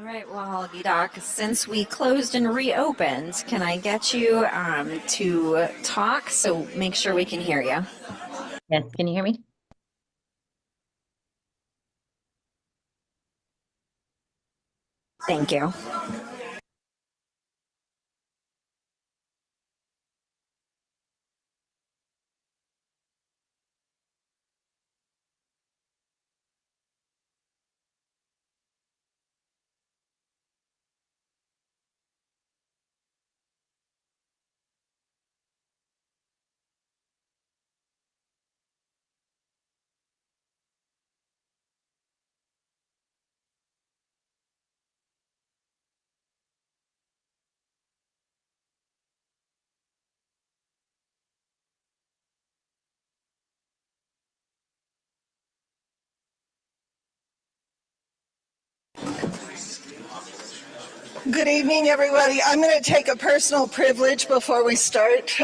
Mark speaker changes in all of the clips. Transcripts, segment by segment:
Speaker 1: All right, well, Gidak, since we closed and reopened, can I get you to talk so make sure we can hear you?
Speaker 2: Yes, can you hear me?
Speaker 1: Thank you.
Speaker 3: Good evening, everybody. I'm going to take a personal privilege before we start.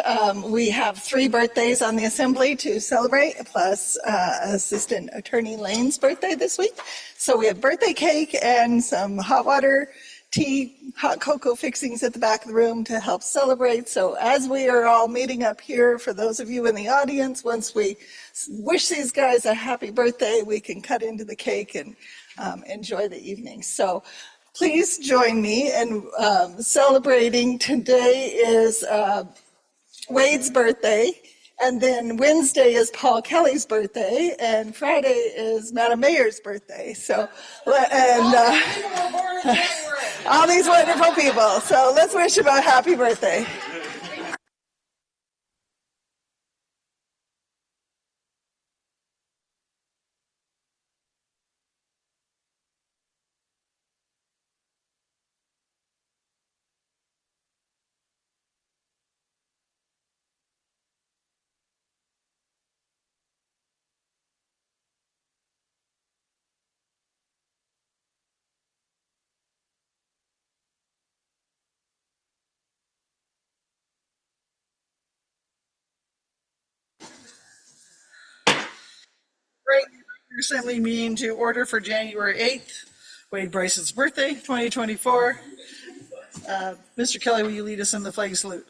Speaker 3: We have 3 birthdays on the Assembly to celebrate, plus Assistant Attorney Lane's birthday this week. So we have birthday cake and some hot water, tea, hot cocoa fixings at the back of the room to help celebrate. So as we are all meeting up here, for those of you in the audience, once we wish these guys a happy birthday, we can cut into the cake and enjoy the evening. So please join me in celebrating. Today is Wade's birthday, and then Wednesday is Paul Kelly's birthday, and Friday is Madam Mayor's birthday. So, and all these wonderful people. So let's wish them a happy birthday. Great. Assembly meeting to order for January 8th, Wade Bryce's birthday, 2024. Mr. Kelly, will you lead us in the flag salute?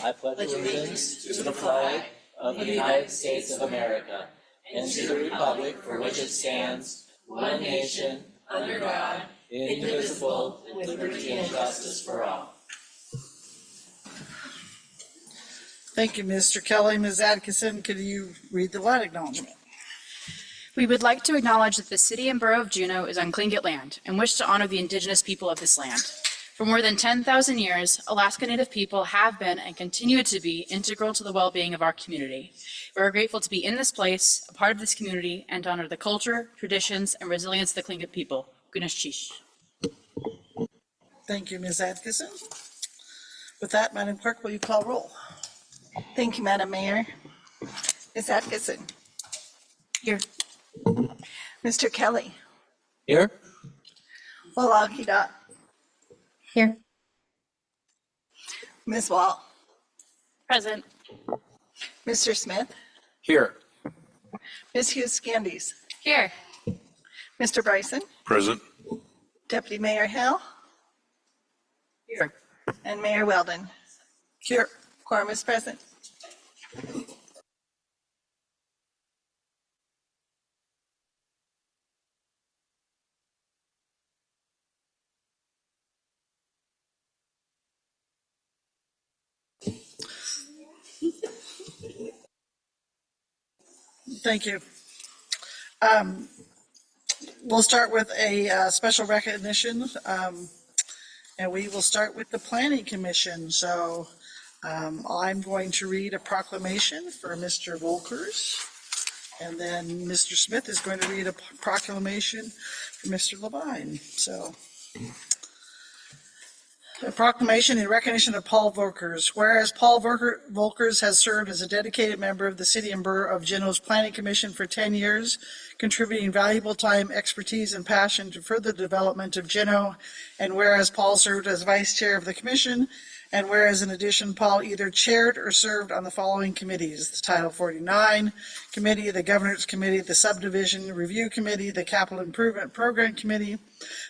Speaker 4: I pledge allegiance to the flag of the United States of America and to the republic for which it stands, one nation, under God, indivisible, with liberty and justice for all.
Speaker 3: Thank you, Mr. Kelly. Ms. Atkinson, could you read the land acknowledgement?
Speaker 5: We would like to acknowledge that the city and borough of Juneau is on Tlingit land and wish to honor the indigenous people of this land. For more than 10,000 years, Alaska Native people have been and continue to be integral to the well-being of our community. We are grateful to be in this place, a part of this community, and to honor the culture, traditions, and resilience of the Tlingit people. Gunesh Chish.
Speaker 3: Thank you, Ms. Atkinson. With that, Madam Clerk, will you call roll? Thank you, Madam Mayor. Ms. Atkinson.
Speaker 5: Here.
Speaker 3: Mr. Kelly.
Speaker 4: Here?
Speaker 3: Walakida.
Speaker 2: Here.
Speaker 3: Ms. Wall.
Speaker 5: Present.
Speaker 3: Mr. Smith.
Speaker 4: Here.
Speaker 3: Ms. Hughes Scandies.
Speaker 5: Here.
Speaker 3: Mr. Bryson.
Speaker 6: Present.
Speaker 3: Deputy Mayor Hill.
Speaker 5: Here.
Speaker 3: And Mayor Weldon. Here. Quorum is present. Thank you. We'll start with a special recognition, and we will start with the Planning Commission. So I'm going to read a proclamation for Mr. Volkers, and then Mr. Smith is going to read a proclamation for Mr. Levine. So a proclamation in recognition of Paul Volkers. Whereas Paul Volkers has served as a dedicated member of the City and Borough of Juneau's Planning Commission for 10 years, contributing valuable time, expertise, and passion to further development of Juneau. And whereas Paul served as Vice Chair of the Commission
Speaker 6: And whereas in addition, Paul either chaired or served on the following committees: the Title 49 Committee, the Governance Committee, the Subdivision Review Committee, the Capital Improvement Program Committee,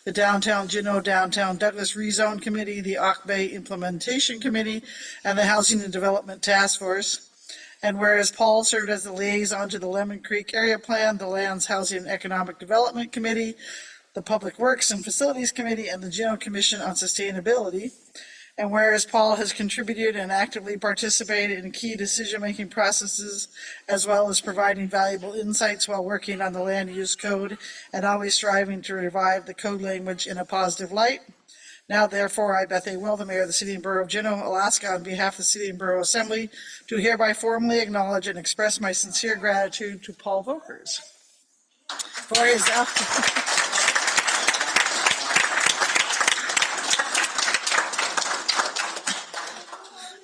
Speaker 6: the Downtown Juneau Downtown Douglas Rezone Committee, the Auk Bay Implementation Committee, and the Housing and Development Task Force. And whereas Paul served as the liaison to the Lemon Creek Area Plan, the Lands, Housing and Economic Development Committee, the Public Works and Facilities Committee, and the Juneau Commission on Sustainability. And whereas Paul has contributed and actively participated in key decision-making processes, as well as providing valuable insights while working on the land use code and always striving to revive the code language in a positive light. Now, therefore, I, Beth A. Well, the Mayor of the City and Borough of Juneau, Alaska, on behalf of the City and Borough Assembly, do hereby formally acknowledge and express my sincere gratitude to Paul Volkers for his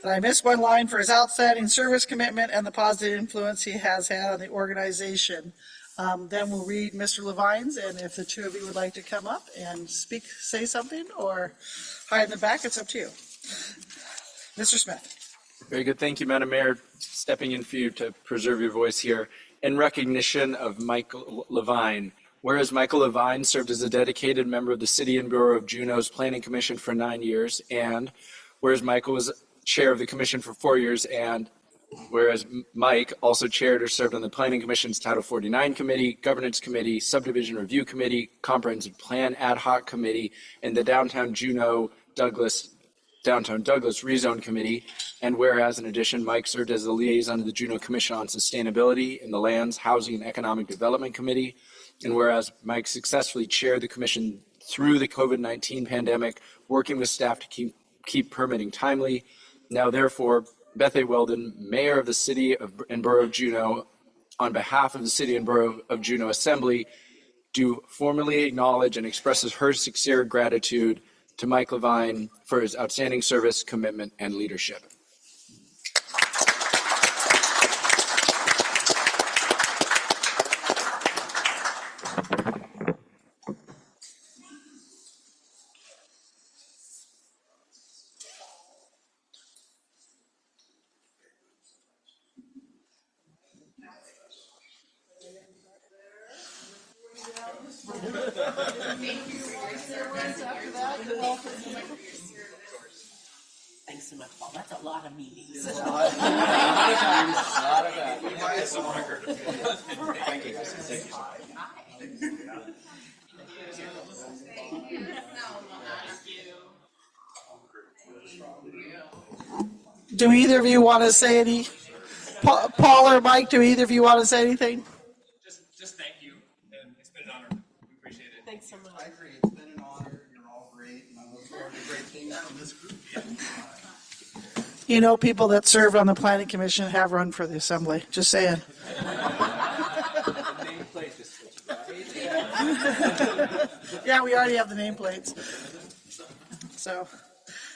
Speaker 6: And I missed one line: for his outstanding service commitment and the positive influence he has had on the organization. Then we'll read Mr. Levine's, and if the two of you would like to come up and speak, say something, or hide in the back, it's up to you. Mr. Smith.
Speaker 7: Very good. Thank you, Madam Mayor. Stepping in for you to preserve your voice here. In recognition of Michael Levine, whereas Michael Levine served as a dedicated member of the City and Borough of Juneau's Planning Commission for 9 years, and whereas Michael was chair of the commission for 4 years, and whereas Mike also chaired or served on the Planning Commission's Title 49 Committee, Governance Committee, Subdivision Review Committee, Comprehensive Plan Ad Hoc Committee, and the Downtown Juneau Downtown Douglas Rezone Committee. And whereas in addition, Mike served as the liaison to the Juneau Commission on Sustainability and the Lands, Housing and Economic Development Committee. And whereas Mike successfully chaired the commission through the COVID-19 pandemic, working with staff to keep permitting timely. Now, therefore, Beth A. Weldon, Mayor of the City and Borough of Juneau, on behalf of the City and Borough of Juneau Assembly, do formally acknowledge and expresses her sincere gratitude to Mike Levine for his outstanding service, commitment, and leadership.
Speaker 8: Thanks so much, Paul. That's a lot of meetings.
Speaker 6: Do either of you want to say any? Paul or Mike, do either of you want to say anything?
Speaker 9: Just thank you, and it's been an honor. We appreciate it.
Speaker 8: Thanks so much.
Speaker 10: I agree. It's been an honor. You're all great, and I look forward to great things from this group.
Speaker 6: You know, people that served on the Planning Commission have run for the Assembly. Just saying. Yeah, we already have the nameplates. So,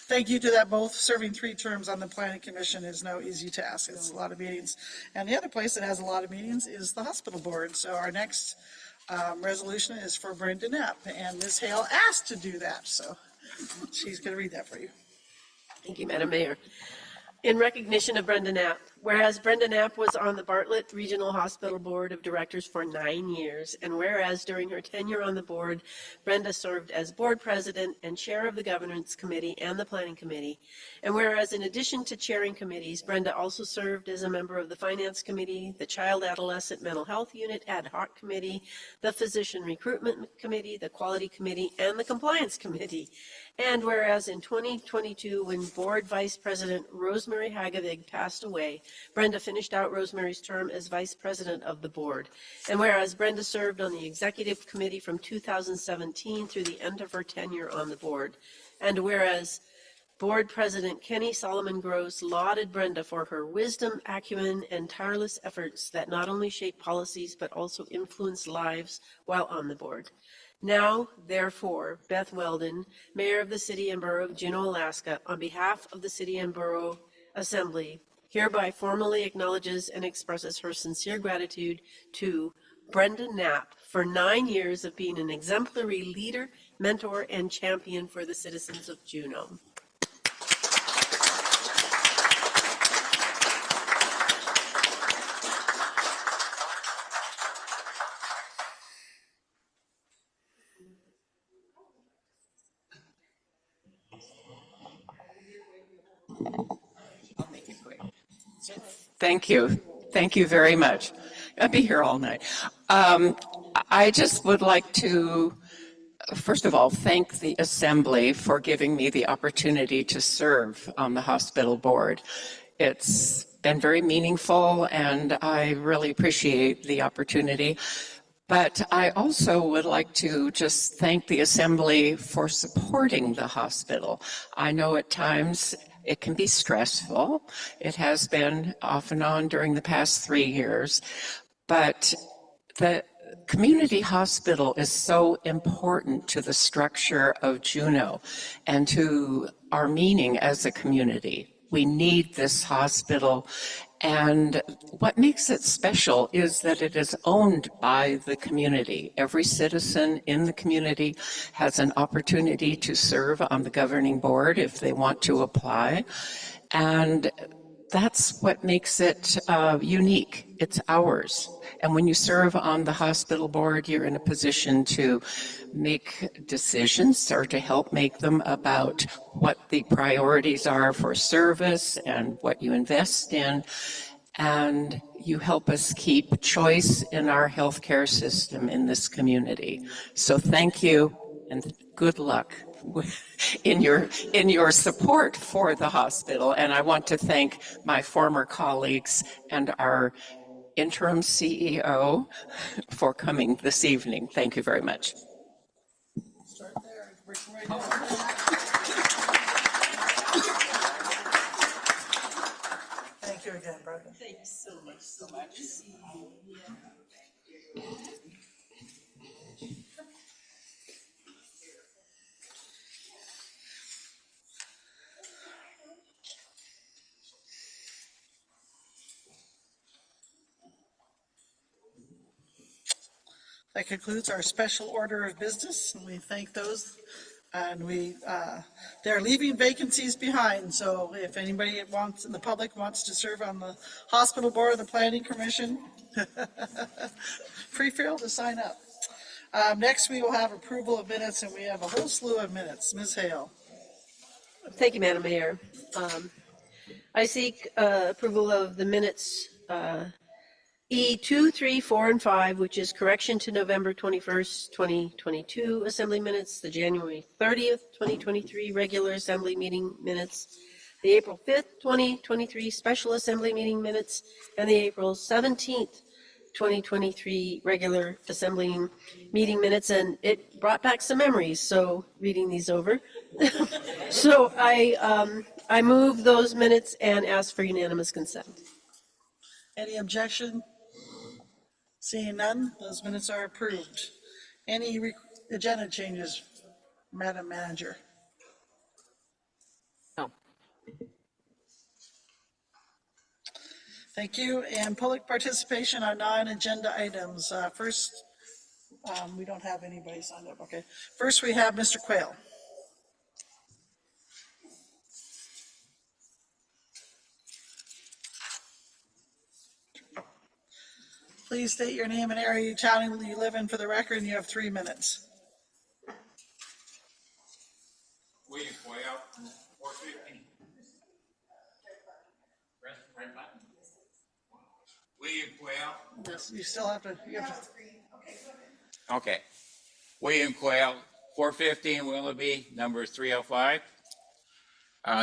Speaker 6: thank you to that both. Serving 3 terms on the Planning Commission is no easy task. It's a lot of meetings. And the other place that has a lot of meetings is the Hospital Board. So our next resolution is for Brenda Knapp, and Ms. Hale asked to do that. So she's going to read that for you.
Speaker 8: Thank you, Madam Mayor. In recognition of Brenda Knapp, whereas Brenda Knapp was on the Bartlett Regional Hospital Board of Directors for 9 years, and whereas during her tenure on the board, Brenda served as board president and chair of the Governance Committee and the Planning Committee, and whereas in addition to chairing committees, Brenda also served as a member of the Finance Committee, the Child Adolescent Mental Health Unit Ad Hoc Committee, the Physician Recruitment Committee, the Quality Committee, and the Compliance Committee. And whereas in 2022, when Board Vice President Rosemary Hagevig passed away, Brenda finished out Rosemary's term as Vice President of the Board. And whereas Brenda served on the Executive Committee from 2017 through the end of her tenure on the board. And whereas Board President Kenny Solomon Gross lauded Brenda for her wisdom, acumen, and tireless efforts that not only shape policies but also influence lives while on the board. Now, therefore, Beth Weldon, Mayor of the City and Borough of Juneau, Alaska, on behalf of the City and Borough Assembly, hereby formally acknowledges and expresses her sincere gratitude to Brenda Knapp for 9 years of being an exemplary leader, mentor, and champion for the citizens of Juneau.
Speaker 11: I'll make it quick. Thank you. Thank you very much. I'll be here all night. I just would like to, first of all, thank the Assembly for giving me the opportunity to serve on the hospital board. It's been very meaningful, and I really appreciate the opportunity. But I also would like to just thank the Assembly for supporting the hospital. I know at times it can be stressful. It has been off and on during the past 3 years. But the community hospital is so important to the structure of Juneau and to our meaning as a community. We need this hospital. And what makes it special is that it is owned by the community. Every citizen in the community has an opportunity to serve on the governing board if they want to apply. And that's what makes it unique. It's ours. And when you serve on the hospital board, you're in a position to make decisions or to help make them about what the priorities are for service and what you invest in. And you help us keep choice in our healthcare system in this community. So thank you and good luck in your support for the hospital. And I want to thank my former colleagues and our interim CEO for coming this evening. Thank you very much.
Speaker 6: Thank you again, Brenda.
Speaker 8: Thank you so much.
Speaker 6: That concludes our special order of business, and we thank those. And they're leaving vacancies behind, so if anybody wants, in the public wants to serve on the hospital board or the planning commission, free feel to sign up. Next, we will have approval of minutes, and we have a whole slew of minutes. Ms. Hale.
Speaker 8: Thank you, Madam Mayor. I seek approval of the minutes E2, 3, 4, and 5, which is correction to November 21st, 2022 Assembly minutes, the January 30th, 2023 regular Assembly meeting minutes, the April 5th, 2023 special Assembly meeting minutes, and the April 17th, 2023 regular Assembly meeting minutes. And it brought back some memories, so reading these over. So I move those minutes and ask for unanimous consent.
Speaker 6: Any objection? Seeing none, those minutes are approved. Any agenda changes, Madam Manager?
Speaker 1: No.
Speaker 6: Thank you. And public participation on non-agenda items. First, we don't have anybody signed up. Okay. First, we have Mr. Quayle. Please state your name and area of town you live in for the record, and you have 3 minutes.
Speaker 9: William Quayle, 450. Press the red button. William Quayle.
Speaker 6: You still have to,
Speaker 9: Okay. William Quayle, 415 Willoughby, number 305.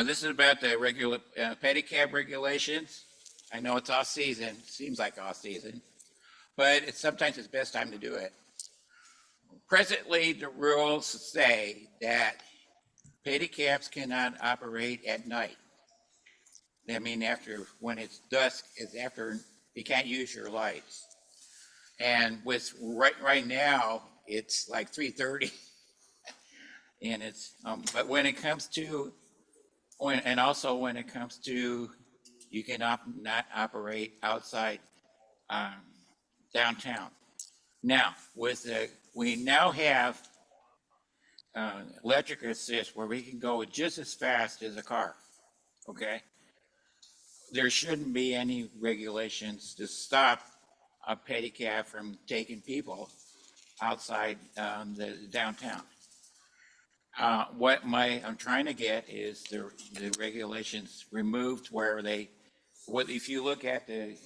Speaker 9: This is about the regular pedicab regulations. I know it's off season, seems like off season, but sometimes it's best time to do it. Presently, the rules say that pedicabs cannot operate at night. I mean, when it's dusk, it's after you can't use your lights. And with right now, it's like 3:30, and it's but when it comes to when it comes to you cannot not operate outside downtown. Now we now have electric assist where we can go just as fast as a car. Okay, there shouldn't be any regulations to stop a pedicab from taking people outside the downtown. I'm trying to get is the regulations removed where if you look at the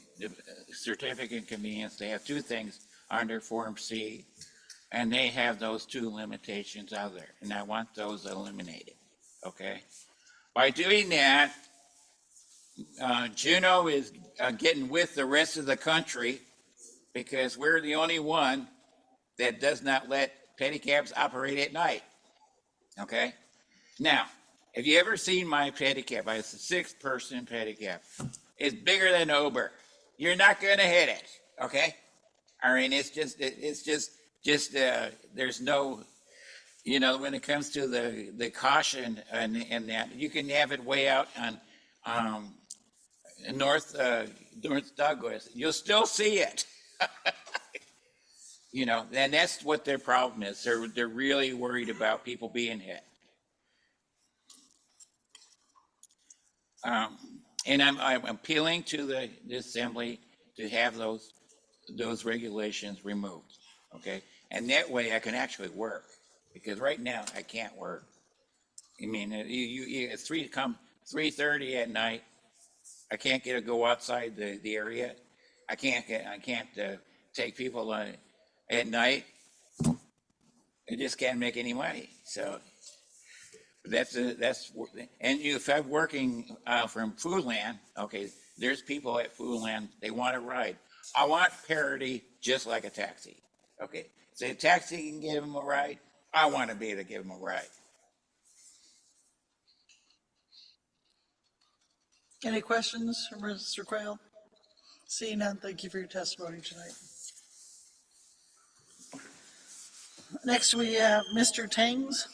Speaker 9: certificate of convenience, they have two things under Form C, and they have those two limitations out there, and I want those eliminated, okay? By doing that, Juneau is getting with the rest of the country because we're the only one that does not let pedicabs operate at night, okay? Now, have you ever seen my pedicab? It's a 6-person pedicab. It's bigger than Uber. You're not gonna hit it, okay? I mean, it's just there's no, when it comes to the caution and that, you can have it way out on North Douglas. You'll still see it. And that's what their problem is. They're really worried about people being hit. And I'm appealing to the assembly to have those regulations removed, okay? And that way I can actually work, because right now I can't work. I mean, it's 3:30 at night. I can't get to go outside the area. I can't take people at night. I just can't make any money. So and if I'm working from Foodland, okay, there's people at Foodland, they want a ride. I want parity just like a taxi, okay? So a taxi can give them a ride, I want to be able to give them a ride.
Speaker 6: Any questions for Mr. Quayle? Seeing none, thank you for your testimony tonight. Next, we have Mr. Tangs.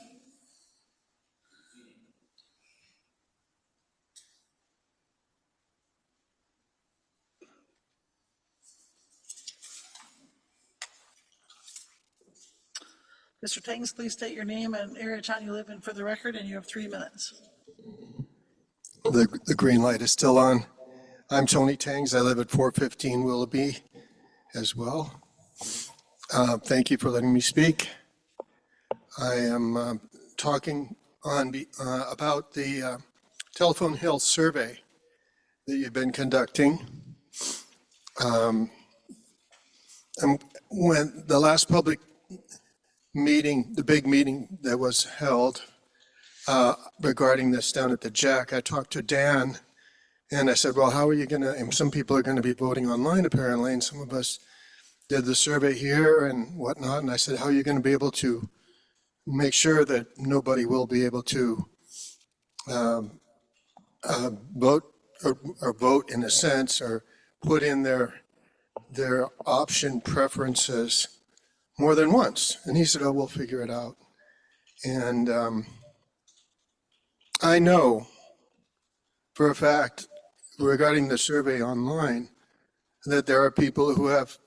Speaker 6: Mr. Tangs, please state your name and area of town you live in for the record, and you have 3 minutes.
Speaker 12: The green light is still on. I'm Tony Tangs. I live at 415 Willoughby as well. Thank you for letting me speak. I am talking about the telephone health survey that you've been conducting. And when the last public meeting, the big meeting that was held regarding this down at the Jack, I talked to Dan and I said, well, how are you going to, and some people are going to be voting online apparently, and some of us did the survey here and whatnot. And I said, how are you going to be able to make sure that nobody will be able to vote or vote in a sense, or put in their option preferences more than once? And he said, oh, we'll figure it out. And I know for a fact regarding the survey online that there are people who have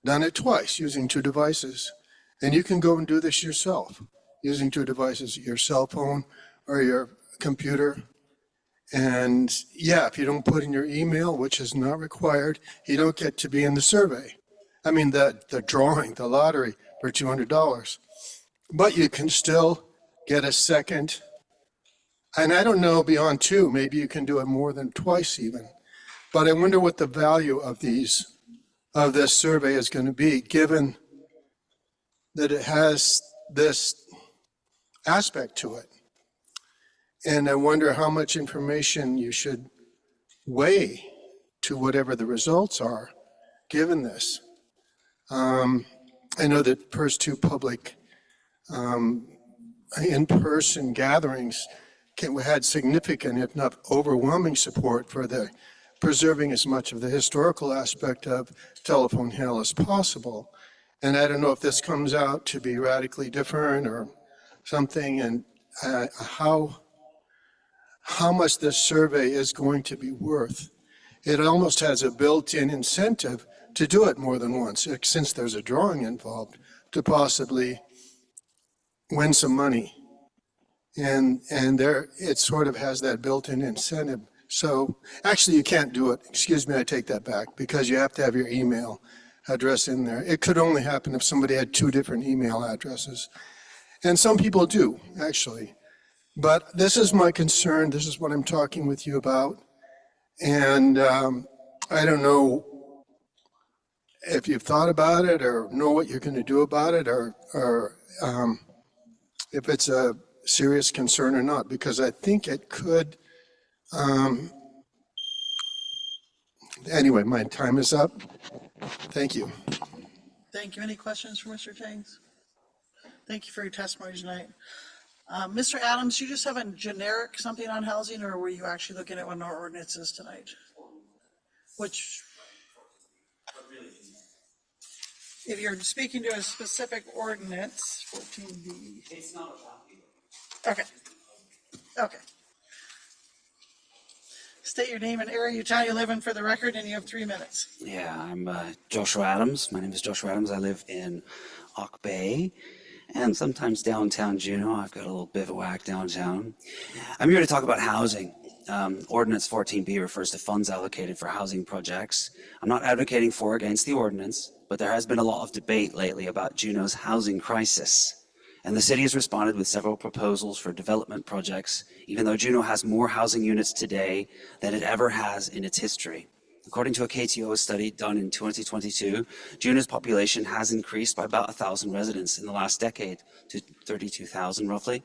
Speaker 12: done it twice using 2 devices. And you can go and do this yourself using 2 devices, your cell phone or your computer. And yeah, if you don't put in your email, which is not required, you don't get to be in the survey. I mean, the drawing, the lottery for $200. But you can still get a second. And I don't know, beyond 2, maybe you can do it more than twice even. But I wonder what the value of this survey is going to be, given that it has this aspect to it. And I wonder how much information you should weigh to whatever the results are, given this. I know that first 2 public in-person gatherings had significant, if not overwhelming, support for the preserving as much of the historical aspect of telephone hail as possible. And I don't know if this comes out to be radically different or something, and how much this survey is going to be worth. It almost has a built-in incentive to do it more than once, since there's a drawing involved, to possibly win some money. And there, it sort of has that built-in incentive. So actually you can't do it. Excuse me, I take that back, because you have to have your email address in there. It could only happen if somebody had 2 different email addresses. And some people do, actually. But this is my concern. This is what I'm talking with you about. And I don't know if you've thought about it or know what you're going to do about it, or if it's a serious concern or not, because I think it could. Anyway, my time is up. Thank you.
Speaker 6: Thank you. Any questions for Mr. Tangs? Thank you for your testimony tonight. Mr. Adams, you just have a generic something on housing, or were you actually looking at one of our ordinances tonight? Which, if you're speaking to a specific ordinance, 14B.
Speaker 4: It's not about you.
Speaker 6: Okay. Okay. State your name and area, your town you live in for the record, and you have 3 minutes.
Speaker 13: Yeah, I'm Joshua Adams. My name is Joshua Adams. I live in Ock Bay and sometimes downtown Juneau. I've got a little bivouac downtown. I'm here to talk about housing. Ordinance 14B refers to funds allocated for housing projects. I'm not advocating for or against the ordinance, but there has been a lot of debate lately about Juneau's housing crisis. And the city has responded with several proposals for development projects, even though Juneau has more housing units today than it ever has in its history. According to a KTO study done in 2022, Juneau's population has increased by about 1,000 residents in the last decade to 32,000 roughly.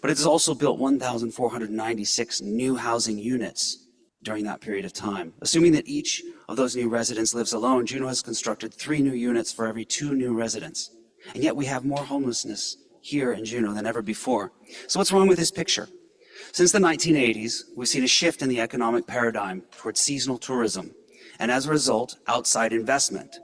Speaker 13: But it has also built 1,496 new housing units during that period of time. Assuming that each of those new residents lives alone, Juneau has constructed 3 new units for every 2 new residents. And yet we have more homelessness here in Juneau than ever before. So what's wrong with this picture? Since the 1980s, we've seen a shift in the economic paradigm towards seasonal tourism, and as a result, outside investment,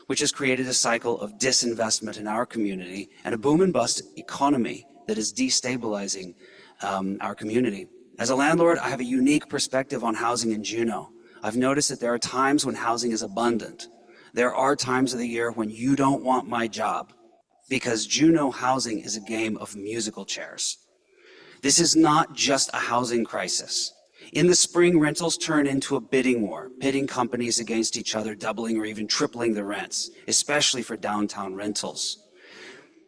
Speaker 13: which has created a cycle of disinvestment in our community and a boom and bust economy that is destabilizing our community. As a landlord, I have a unique perspective on housing in Juneau. I've noticed that there are times when housing is abundant. There are times of the year when you don't want my job, because Juneau housing is a game of musical chairs. This is not just a housing crisis. In the spring, rentals turn into a bidding war, pitting companies against each other, doubling or even tripling the rents, especially for downtown rentals.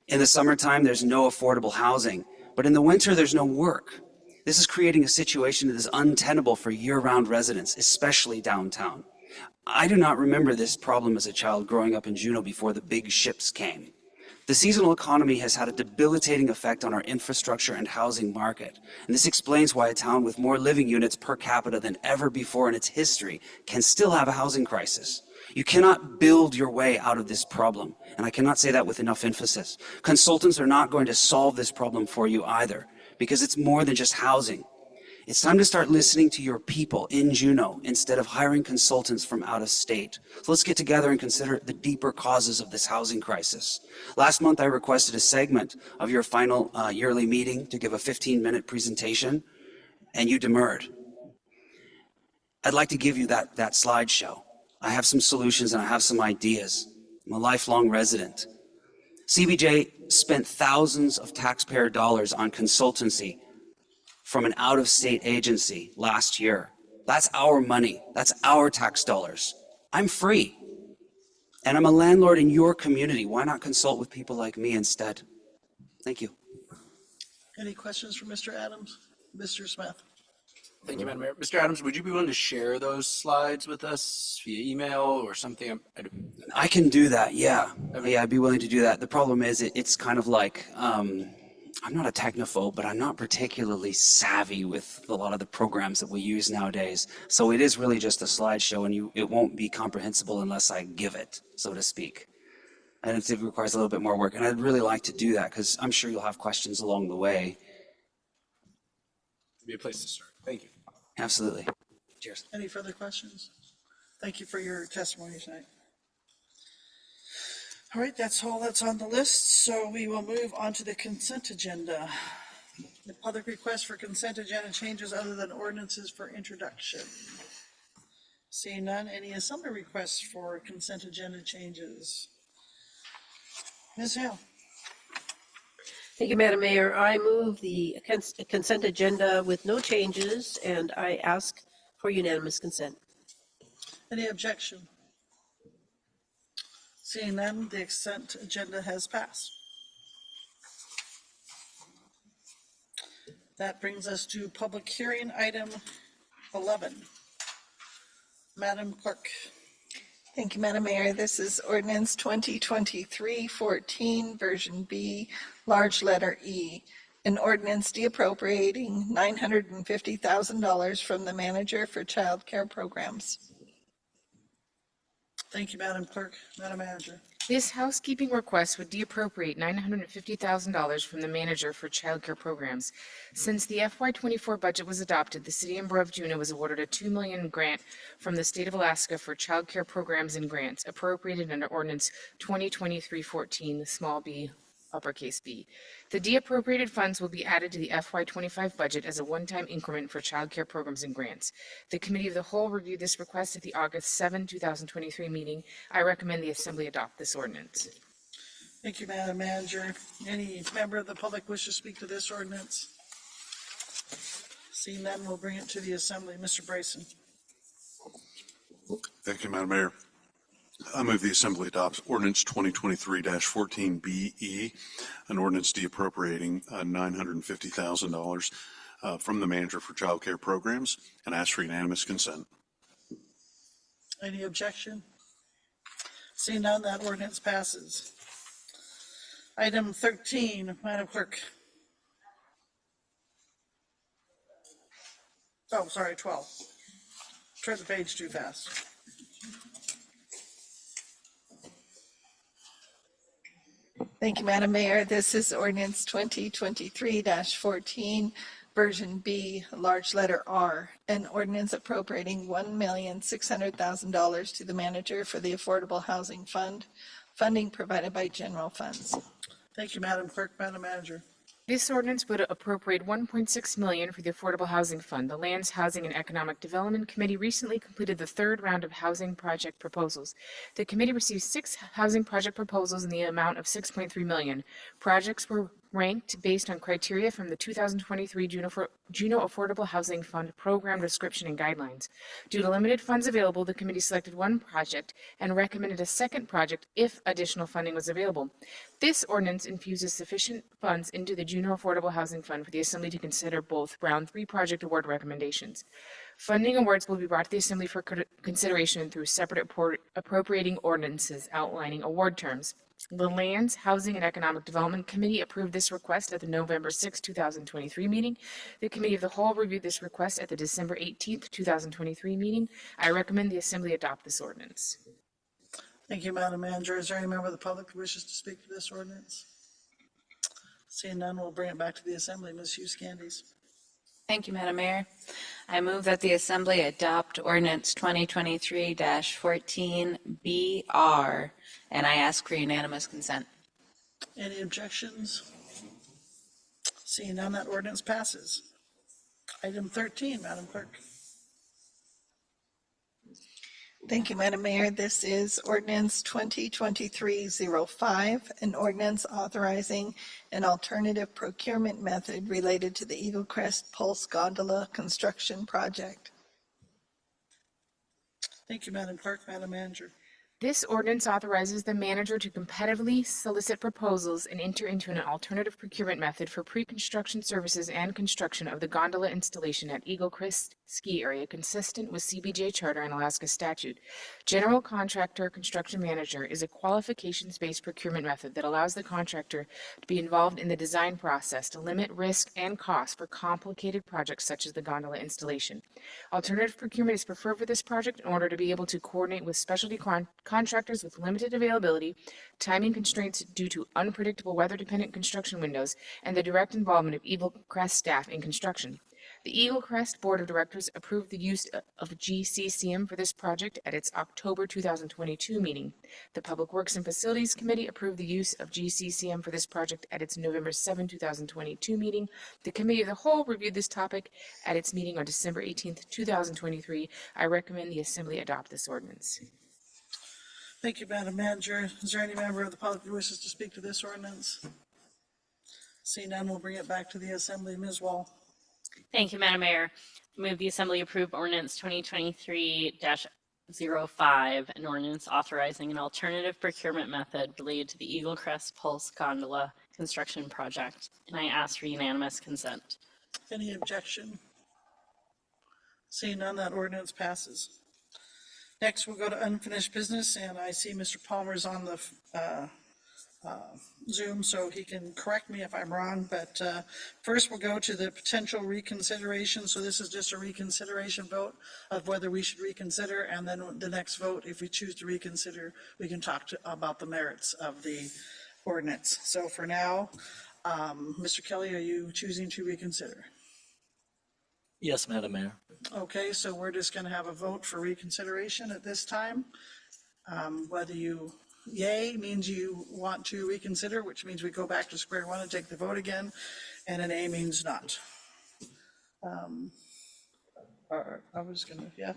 Speaker 13: In the summertime, there's no affordable housing, but in the winter, there's no work. This is creating a situation that is untenable for year-round residents, especially downtown. I do not remember this problem as a child growing up in Juneau before the big ships came. The seasonal economy has had a debilitating effect on our infrastructure and housing market, and this explains why a town with more living units per capita than ever before in its history can still have a housing crisis. You cannot build your way out of this problem, and I cannot say that with enough emphasis. Consultants are not going to solve this problem for you either, because it's more than just housing. It's time to start listening to your people in Juneau instead of hiring consultants from out of state. So let's get together and consider the deeper causes of this housing crisis. Last month, I requested a segment of your final yearly meeting to give a 15-minute presentation, and you demurred. I'd like to give you that slideshow. I have some solutions and I have some ideas. I'm a lifelong resident. CBJ spent thousands of taxpayer dollars on consultancy from an out-of-state agency last year. That's our money. That's our tax dollars. I'm free. And I'm a landlord in your community. Why not consult with people like me instead? Thank you.
Speaker 6: Any questions for Mr. Adams? Mr. Smith?
Speaker 7: Thank you, Madam Mayor. Mr. Adams, would you be willing to share those slides with us via email or something?
Speaker 13: I can do that, yeah. Yeah, I'd be willing to do that. The problem is it's kind of like, I'm not a technophobe, but I'm not particularly savvy with a lot of the programs that we use nowadays. So it is really just a slideshow, and it won't be comprehensible unless I give it, so to speak. And it requires a little bit more work. And I'd really like to do that because I'm sure you'll have questions along the way.
Speaker 7: It'd be a place to start. Thank you.
Speaker 13: Absolutely. Cheers.
Speaker 6: Any further questions? Thank you for your testimony tonight. All right, that's all that's on the list, so we will move on to the consent agenda. The public request for consent agenda changes other than ordinances for introduction. Seeing none, any assembly requests for consent agenda changes? Ms. Hale?
Speaker 8: Thank you, Madam Mayor. I move the consent agenda with no changes, and I ask for unanimous consent.
Speaker 6: Any objection? Seeing none, the consent agenda has passed. That brings us to public hearing item 11. Madam Clerk.
Speaker 3: Thank you, Madam Mayor. This is ordinance 2023-14, version B, large letter E. An ordinance deappropriating $950,000 from the manager for child care programs.
Speaker 6: Thank you, Madam Clerk. Madam Manager.
Speaker 14: This housekeeping request would deappropriate $950,000 from the manager for child care programs. Since the FY24 budget was adopted, the City and Borough of Juneau was awarded a $2 million grant from the state of Alaska for child care programs and grants appropriated under ordinance 2023-14, small b, uppercase B. The deappropriated funds will be added to the FY25 budget as a one-time increment for child care programs and grants. The Committee of the Whole reviewed this request at the August 7, 2023 meeting. I recommend the Assembly adopt this ordinance.
Speaker 6: Thank you, Madam Manager. Any member of the public wish to speak to this ordinance? Seeing none, we'll bring it to the Assembly. Mr. Bryson.
Speaker 10: Thank you, Madam Mayor. I move the Assembly adopts ordinance 2023-14BE, an ordinance deappropriating $950,000 from the manager for child care programs, and ask for unanimous consent.
Speaker 6: Any objection? Seeing none, that ordinance passes. Item 13, Madam Clerk. Oh, sorry, 12. Turn the page too fast.
Speaker 3: Thank you, Madam Mayor. This is ordinance 2023-14, version B, large letter R, an ordinance appropriating $1,600,000 to the manager for the Affordable Housing Fund, funding provided by general funds.
Speaker 6: Thank you, Madam Clerk. Madam Manager.
Speaker 14: This ordinance would appropriate $1.6 million for the Affordable Housing Fund. The Lands, Housing, and Economic Development Committee recently completed the third round of housing project proposals. The committee received 6 housing project proposals in the amount of $6.3 million. Projects were ranked based on criteria from the 2023 Juneau Affordable Housing Fund program description and guidelines. Due to limited funds available, the committee selected one project and recommended a second project if additional funding was available. This ordinance infuses sufficient funds into the Juneau Affordable Housing Fund for the Assembly to consider both Round 3 project award recommendations. Funding awards will be brought to the Assembly for consideration through separate appropriating ordinances outlining award terms. The Lands, Housing, and Economic Development Committee approved this request at the November 6, 2023 meeting. The Committee of the Whole reviewed this request at the December 18, 2023 meeting. I recommend the Assembly adopt this ordinance.
Speaker 6: Thank you, Madam Manager. Is there any member of the public who wishes to speak to this ordinance? Seeing none, we'll bring it back to the Assembly. Ms. Hughes Candies.
Speaker 15: Thank you, Madam Mayor. I move that the Assembly adopt ordinance 2023-14BR, and I ask for unanimous consent.
Speaker 6: Any objections? Seeing none, that ordinance passes. Item 13, Madam Clerk.
Speaker 3: Thank you, Madam Mayor. This is ordinance 2023-05, an ordinance authorizing an alternative procurement method related to the Eagle Crest Pulse Gondola construction project.
Speaker 6: Thank you, Madam Clerk. Madam Manager.
Speaker 14: This ordinance authorizes the manager to competitively solicit proposals and enter into an alternative procurement method for pre-construction services and construction of the gondola installation at Eagle Crest Ski Area consistent with CBJ Charter and Alaska statute. General contractor construction manager is a qualifications-based procurement method that allows the contractor to be involved in the design process to limit risk and cost for complicated projects such as the gondola installation. Alternative procurement is preferred for this project in order to be able to coordinate with specialty contractors with limited availability, timing constraints due to unpredictable weather-dependent construction windows, and the direct involvement of Eagle Crest staff in construction. The Eagle Crest Board of Directors approved the use of GCCM for this project at its October 2022 meeting. The Public Works and Facilities Committee approved the use of GCCM for this project at its November 7, 2022 meeting. The Committee of the Whole reviewed this topic at its meeting on December 18, 2023. I recommend the Assembly adopt this ordinance.
Speaker 6: Thank you, Madam Manager. Is there any member of the public who wishes to speak to this ordinance? Seeing none, we'll bring it back to the Assembly. Ms. Wall.
Speaker 16: Thank you, Madam Mayor. Move the Assembly approve ordinance 2023-05, an ordinance authorizing an alternative procurement method related to the Eagle Crest Pulse Gondola construction project, and I ask for unanimous consent.
Speaker 6: Any objection? Seeing none, that ordinance passes. Next, we'll go to unfinished business, and I see Mr. Palmer's on the Zoom, so he can correct me if I'm wrong, but first we'll go to the potential reconsideration. So this is just a reconsideration vote of whether we should reconsider, and then the next vote, if we choose to reconsider, we can talk about the merits of the ordinance. So for now, Mr. Kelly, are you choosing to reconsider?
Speaker 4: Yes, Madam Mayor.
Speaker 6: Okay, so we're just gonna have a vote for reconsideration at this time. Whether you, yay means you want to reconsider, which means we go back to square one and take the vote again, and an A means not. I was gonna, yeah,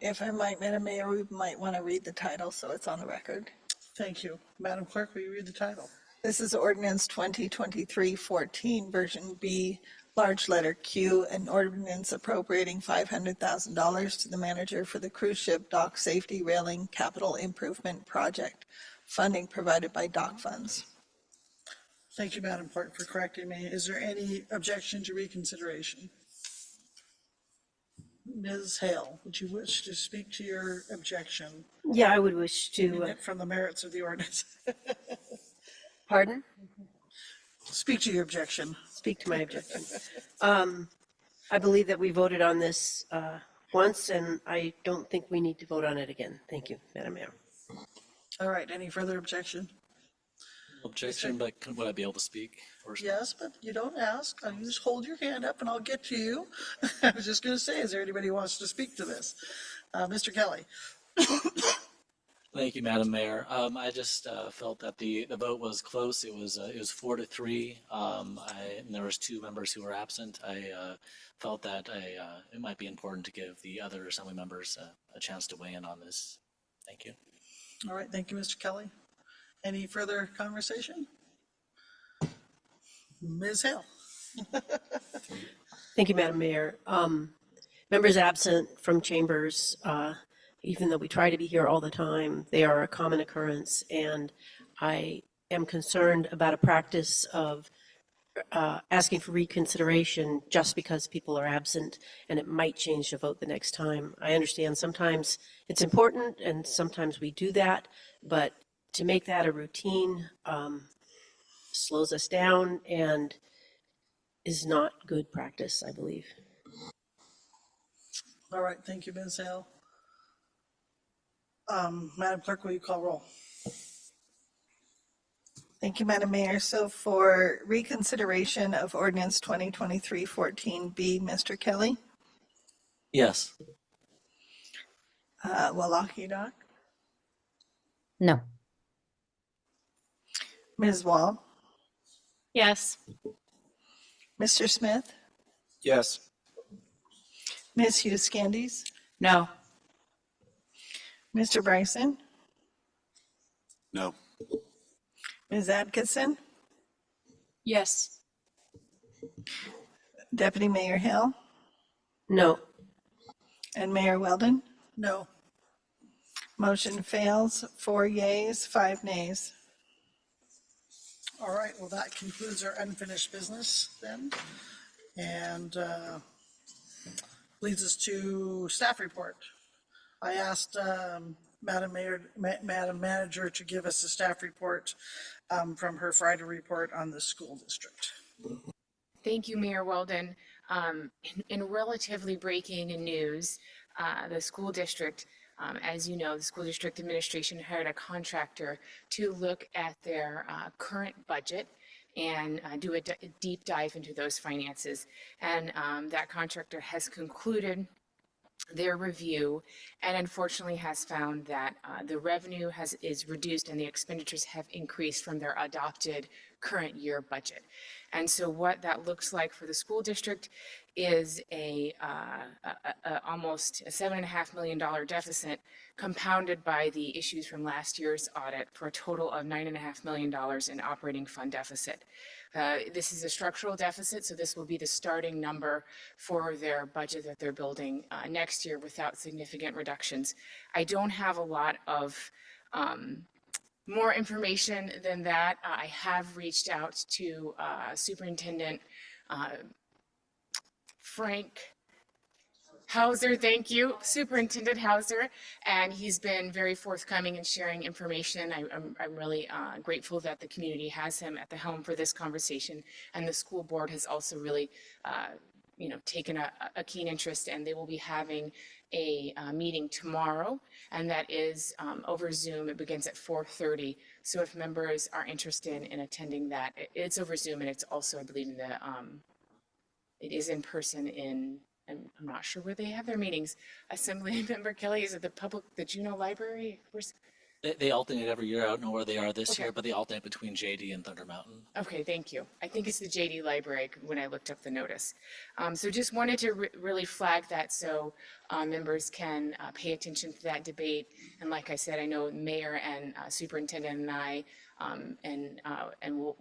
Speaker 3: If I might, Madam Mayor, we might want to read the title so it's on the record.
Speaker 6: thank you. Madam Clerk, will you read the title?
Speaker 3: This is ordinance 2023-14, version B, large letter Q, an ordinance appropriating $500,000 to the manager for the cruise ship dock safety railing capital improvement project. Funding provided by dock funds.
Speaker 6: Thank you, Madam Clerk, for correcting me. Is there any objection to reconsideration? Ms. Hale, would you wish to speak to your objection?
Speaker 8: Yeah, I would wish to,
Speaker 6: From the merits of the ordinance.
Speaker 8: pardon?
Speaker 6: Speak to your objection.
Speaker 8: Speak to my objection. I believe that we voted on this once, and I don't think we need to vote on it again. Thank you, Madam Mayor.
Speaker 6: All right, any further objection?
Speaker 4: Objection, but would I be able to speak?
Speaker 6: Yes, but you don't ask. You just hold your hand up and I'll get to you. I was just gonna say, is there anybody who wants to speak to this? Mr. Kelly?
Speaker 4: Thank you, Madam Mayor. I just felt that the vote was close. It was 4-3. And there was 2 members who were absent. I felt that it might be important to give the other assembly members a chance to weigh in on this. Thank you.
Speaker 6: All right, thank you, Mr. Kelly. Any further conversation? Ms. Hale?
Speaker 8: Thank you, Madam Mayor. Members absent from chambers, even though we try to be here all the time, they are a common occurrence, and I am concerned about a practice of asking for reconsideration just because people are absent, and it might change the vote the next time. I understand sometimes it's important, and sometimes we do that, but to make that a routine slows us down and is not good practice, I believe.
Speaker 6: All right, thank you, Ms. Hale. Madam Clerk, will you call roll?
Speaker 3: Thank you, Madam Mayor. So for reconsideration of ordinance 2023-14B, Mr. Kelly?
Speaker 4: Yes.
Speaker 3: Walaki Doc?
Speaker 2: No.
Speaker 3: Ms. Wall?
Speaker 16: Yes.
Speaker 3: Mr. Smith?
Speaker 7: Yes.
Speaker 3: Ms. Hughes Candies?
Speaker 5: No.
Speaker 3: Mr. Bryson?
Speaker 10: No.
Speaker 3: Ms. Atkinson?
Speaker 5: Yes.
Speaker 3: Deputy Mayor Hill?
Speaker 8: No.
Speaker 3: And Mayor Weldon?
Speaker 6: No.
Speaker 3: Motion fails, 4 yeas, 5 nays.
Speaker 6: All right, well, that concludes our unfinished business then. And leads us to staff report. I asked Madam Manager to give us a staff report from her Friday report on the school district.
Speaker 14: Thank you, Mayor Weldon. In relatively breaking news, the school district, as you know, the school district administration hired a contractor to look at their current budget and do a deep dive into those finances. And that contractor has concluded their review and unfortunately has found that the revenue is reduced and the expenditures have increased from their adopted current year budget. And so what that looks like for the school district is almost a $7.5 million deficit compounded by the issues from last year's audit for a total of $9.5 million in operating fund deficit. This is a structural deficit, so this will be the starting number for their budget that they're building next year without significant reductions. I don't have a lot of more information than that. I have reached out to Superintendent Frank Hauser, thank you, Superintendent Hauser, and he's been very forthcoming in sharing information. I'm really grateful that the community has him at the helm for this conversation, and the school board has also really, taken a keen interest, and they will be having a meeting tomorrow, and that is over Zoom. It begins at 4:30. So if members are interested in attending that, it's over Zoom, and it's also, I believe, it is in person in. I'm not sure where they have their meetings. Assemblymember Kelly, is it the Juneau Library?
Speaker 4: They alternate every year. I don't know where they are this
Speaker 14: Okay.
Speaker 4: year, but they alternate between JD and Thunder Mountain.
Speaker 14: Okay, thank you. I think it's the JD Library when I looked up the notice. So just wanted to really flag that so members can pay attention to that debate. And like I said, I know Mayor and Superintendent and I, and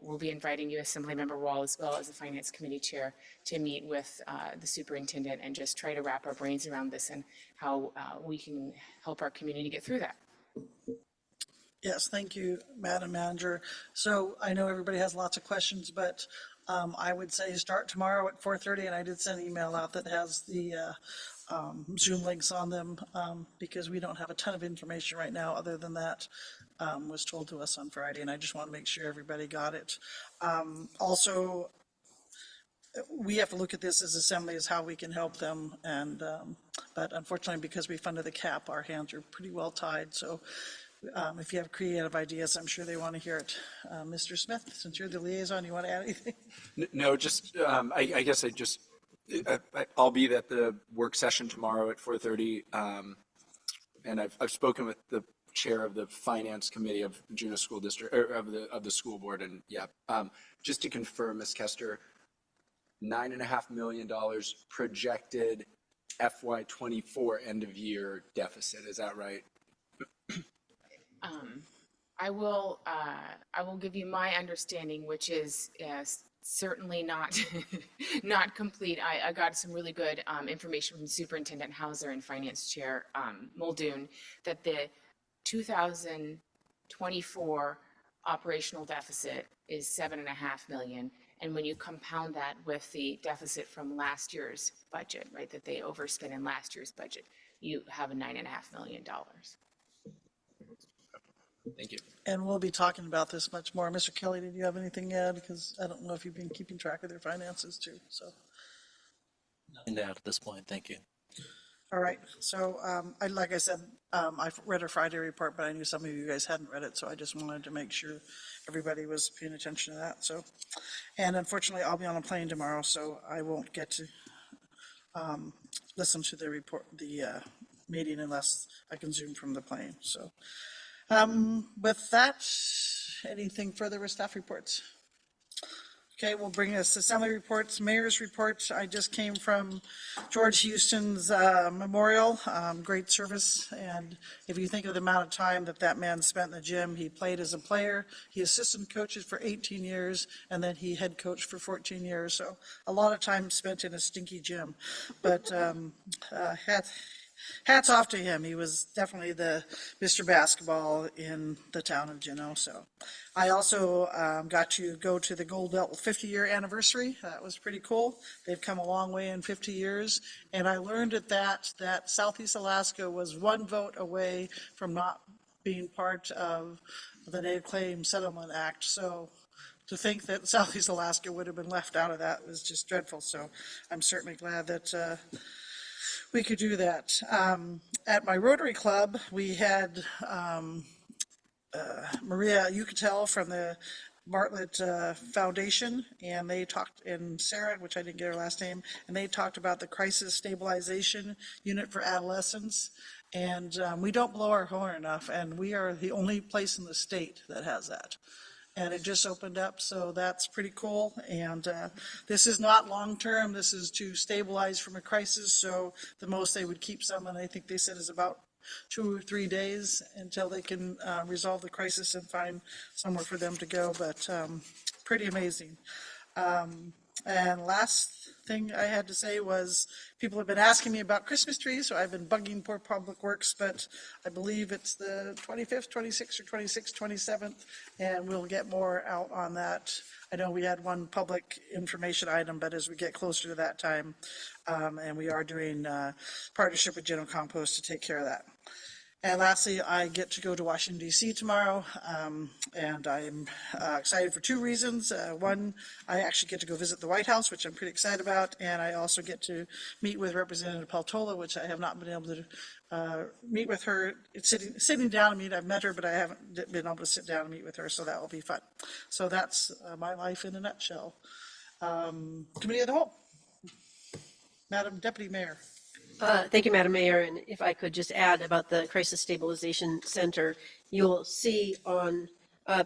Speaker 14: we'll be inviting you, Assemblymember Wall, as well as the Finance Committee Chair, to meet with the Superintendent and just try to wrap our brains around this and how we can help our community get through that.
Speaker 6: Yes, thank you, Madam Manager. So I know everybody has lots of questions, but I would say start tomorrow at 4:30, and I did send an email out that has the Zoom links on them because we don't have a ton of information right now other than that was told to us on Friday, and I just want to make sure everybody got it. Also, we have to look at this as Assembly as how we can help them, and but unfortunately, because we funded the CAP, our hands are pretty well tied, so if you have creative ideas, I'm sure they want to hear it. Mr. Smith, since you're the liaison, you want to add anything?
Speaker 7: No, just, I guess I'll be at the work session tomorrow at 4:30. And I've spoken with the chair of the Finance Committee of Juneau School District, or of the school board, and yeah, just to confirm, Ms. Kester, $9.5 million projected FY24 end of year deficit, is that right?
Speaker 14: I will give you my understanding, which is certainly not not complete. I got some really good information from Superintendent Hauser and Finance Chair Muldoon that the 2024 operational deficit is $7.5 million. And when you compound that with the deficit from last year's budget, right, that they overspent in last year's budget, you have a $9.5 million.
Speaker 7: Thank you.
Speaker 6: And we'll be talking about this much more. Mr. Kelly, did you have anything to add? Because I don't know if you've been keeping track of their finances too, so.
Speaker 4: Nothing to add at this point. Thank you.
Speaker 6: All right, so like I said, I've read a Friday report, but I knew some of you guys hadn't read it, so I just wanted to make sure everybody was paying attention to that, so. And unfortunately, I'll be on a plane tomorrow, so I won't get to listen to the report, the meeting unless I can Zoom from the plane, so. With that, anything further with staff reports? Okay, we'll bring us Assembly reports, Mayor's reports. I just came from George Houston's memorial, great service. And if you think of the amount of time that man spent in the gym, he played as a player, he assistant coaches for 18 years, and then he head coached for 14 years. So a lot of time spent in a stinky gym. But hats off to him. He was definitely the Mr. Basketball in the town of Juneau. So I also got to go to the Gold Belt 50-year anniversary. That was pretty cool. They've come a long way in 50 years. And I learned at that Southeast Alaska was one vote away from not being part of the Native Claims Settlement Act. So to think that Southeast Alaska would have been left out of that was just dreadful. So I'm certainly glad that we could do that. At my Rotary Club, we had Maria Yucatel from the Bartlett Foundation, and they talked, and Sarah, which I didn't get her last name, and they talked about the Crisis Stabilization Unit for Adolescents. And we don't blow our horn enough, and we are the only place in the state that has that. And it just opened up, so that's pretty cool. And this is not long-term, this is to stabilize from a crisis, so the most they would keep someone, I think they said, is about 2 or 3 days until they can resolve the crisis and find somewhere for them to go, but pretty amazing. And last thing I had to say was, people have been asking me about Christmas trees, so I've been bugging poor Public Works, but I believe it's the 25th, 26th, or 26th, 27th, and we'll get more out on that. I know we had one public information item, but as we get closer to that time, and we are doing partnership with General Compost to take care of that. And lastly, I get to go to Washington DC tomorrow, and I'm excited for two reasons. One, I actually get to go visit the White House, which I'm pretty excited about, and I also get to meet with Representative Peltola, which I have not been able to meet with her. It's sitting down and meet. I've met her, but I haven't been able to sit down and meet with her, so that will be fun. So that's my life in a nutshell. Committee of the Whole. Madam Deputy Mayor.
Speaker 8: Thank you, Madam Mayor. And if I could just add about the Crisis Stabilization Center, you'll see on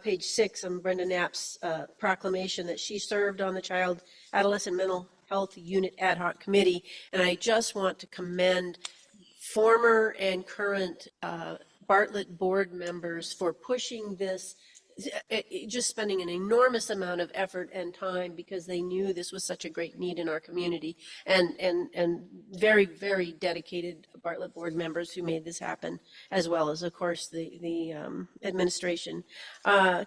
Speaker 8: page 6 on Brenda Knapp's proclamation that she served on the Child Adolescent Mental Health Unit Ad Hoc Committee. And I just want to commend former and current Bartlett board members for pushing this, just spending an enormous amount of effort and time because they knew this was such a great need in our community, and very, very dedicated Bartlett board members who made this happen, as well as, of course, the administration.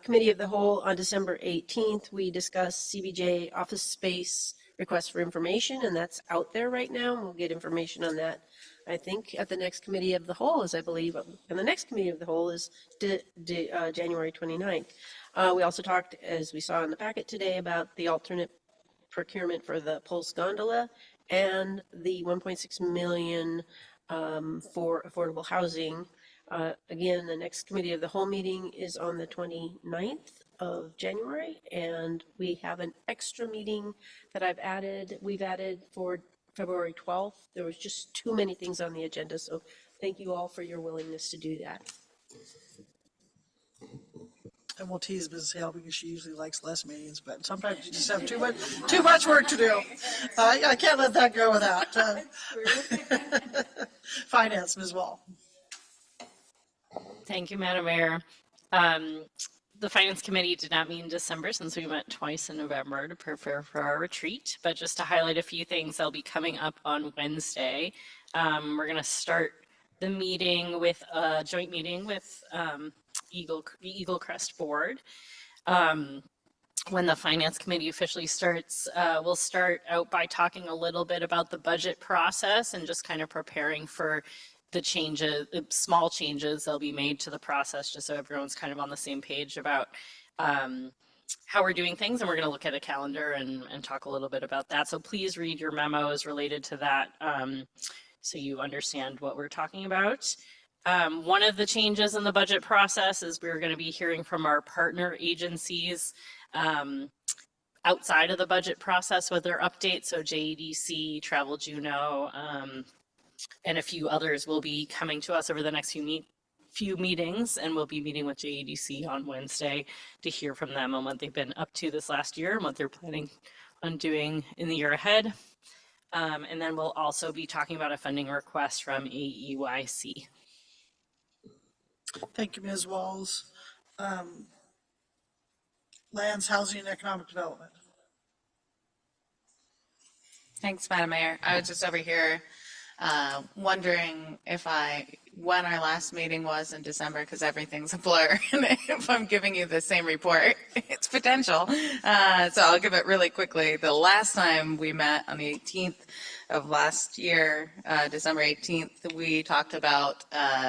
Speaker 8: Committee of the Whole, on December 18th, we discussed CBJ office space request for information, and that's out there right now. We'll get information on that, I think, at the next Committee of the Whole, as I believe, and the next Committee of the Whole is January 29th. We also talked, as we saw in the packet today, about the alternate procurement for the Pulse Gondola and the 1.6 million for affordable housing. Again, the next Committee of the Whole meeting is on the 29th of January, and we have an extra meeting that we've added for February 12th. There was just too many things on the agenda, so thank you all for your willingness to do that.
Speaker 6: And we'll tease Mrs. Hale because she usually likes less meetings, but sometimes you just have too much work to do. I can't let that go without. Finance, Ms. Wall.
Speaker 16: Thank you, Madam Mayor. The Finance Committee did not meet in December since we met twice in November to prepare for our retreat, but just to highlight a few things that'll be coming up on Wednesday. We're going to start the meeting with a joint meeting with Eagle Crest Board. When the Finance Committee officially starts, we'll start out by talking a little bit about the budget process and just kind of preparing for the changes, the small changes that'll be made to the process, just so everyone's kind of on the same page about how we're doing things. And we're going to look at a calendar and talk a little bit about that. So please read your memos related to that so you understand what we're talking about. One of the changes in the budget process is we're going to be hearing from our partner agencies outside of the budget process with their updates. So JEDC, Travel Juneau, and a few others will be coming to us over the next few meetings, and we'll be meeting with JEDC on Wednesday to hear from them on what they've been up to this last year and what they're planning on doing in the year ahead. And then we'll also be talking about a funding request from AEYC.
Speaker 6: Thank you, Ms. Walls. Lands, Housing, and Economic Development.
Speaker 17: Thanks, Madam Mayor. I was just over here wondering when our last meeting was in December, because everything's a blur. And if I'm giving you the same report, it's potential. So I'll give it really quickly. The last time we met on the 18th of last year, December 18th, we talked about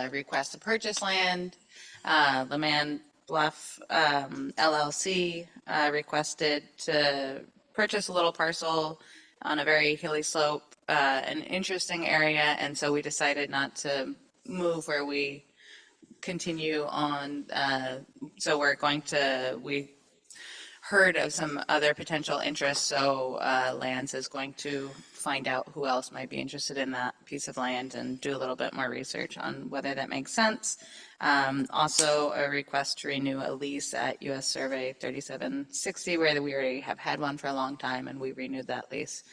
Speaker 17: request to purchase land. Leman Bluff LLC requested to purchase a little parcel on a very hilly slope, an interesting area, and so we decided not to move where we continue on. So we heard of some other potential interests, so Lands is going to find out who else might be interested in that piece of land and do a little bit more research on whether that makes sense. Also, a request to renew a lease at US Survey 3760, where we already have had one for a long time, and we renewed that lease.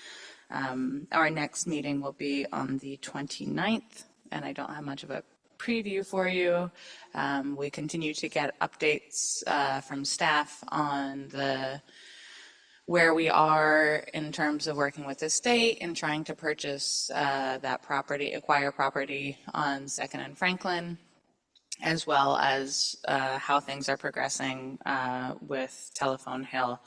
Speaker 17: Our next meeting will be on the 29th, and I don't have much of a preview for you. We continue to get updates from staff on the where we are in terms of working with the state and trying to purchase that property, acquire property on 2nd and Franklin, as well as how things are progressing with Telephone Hill.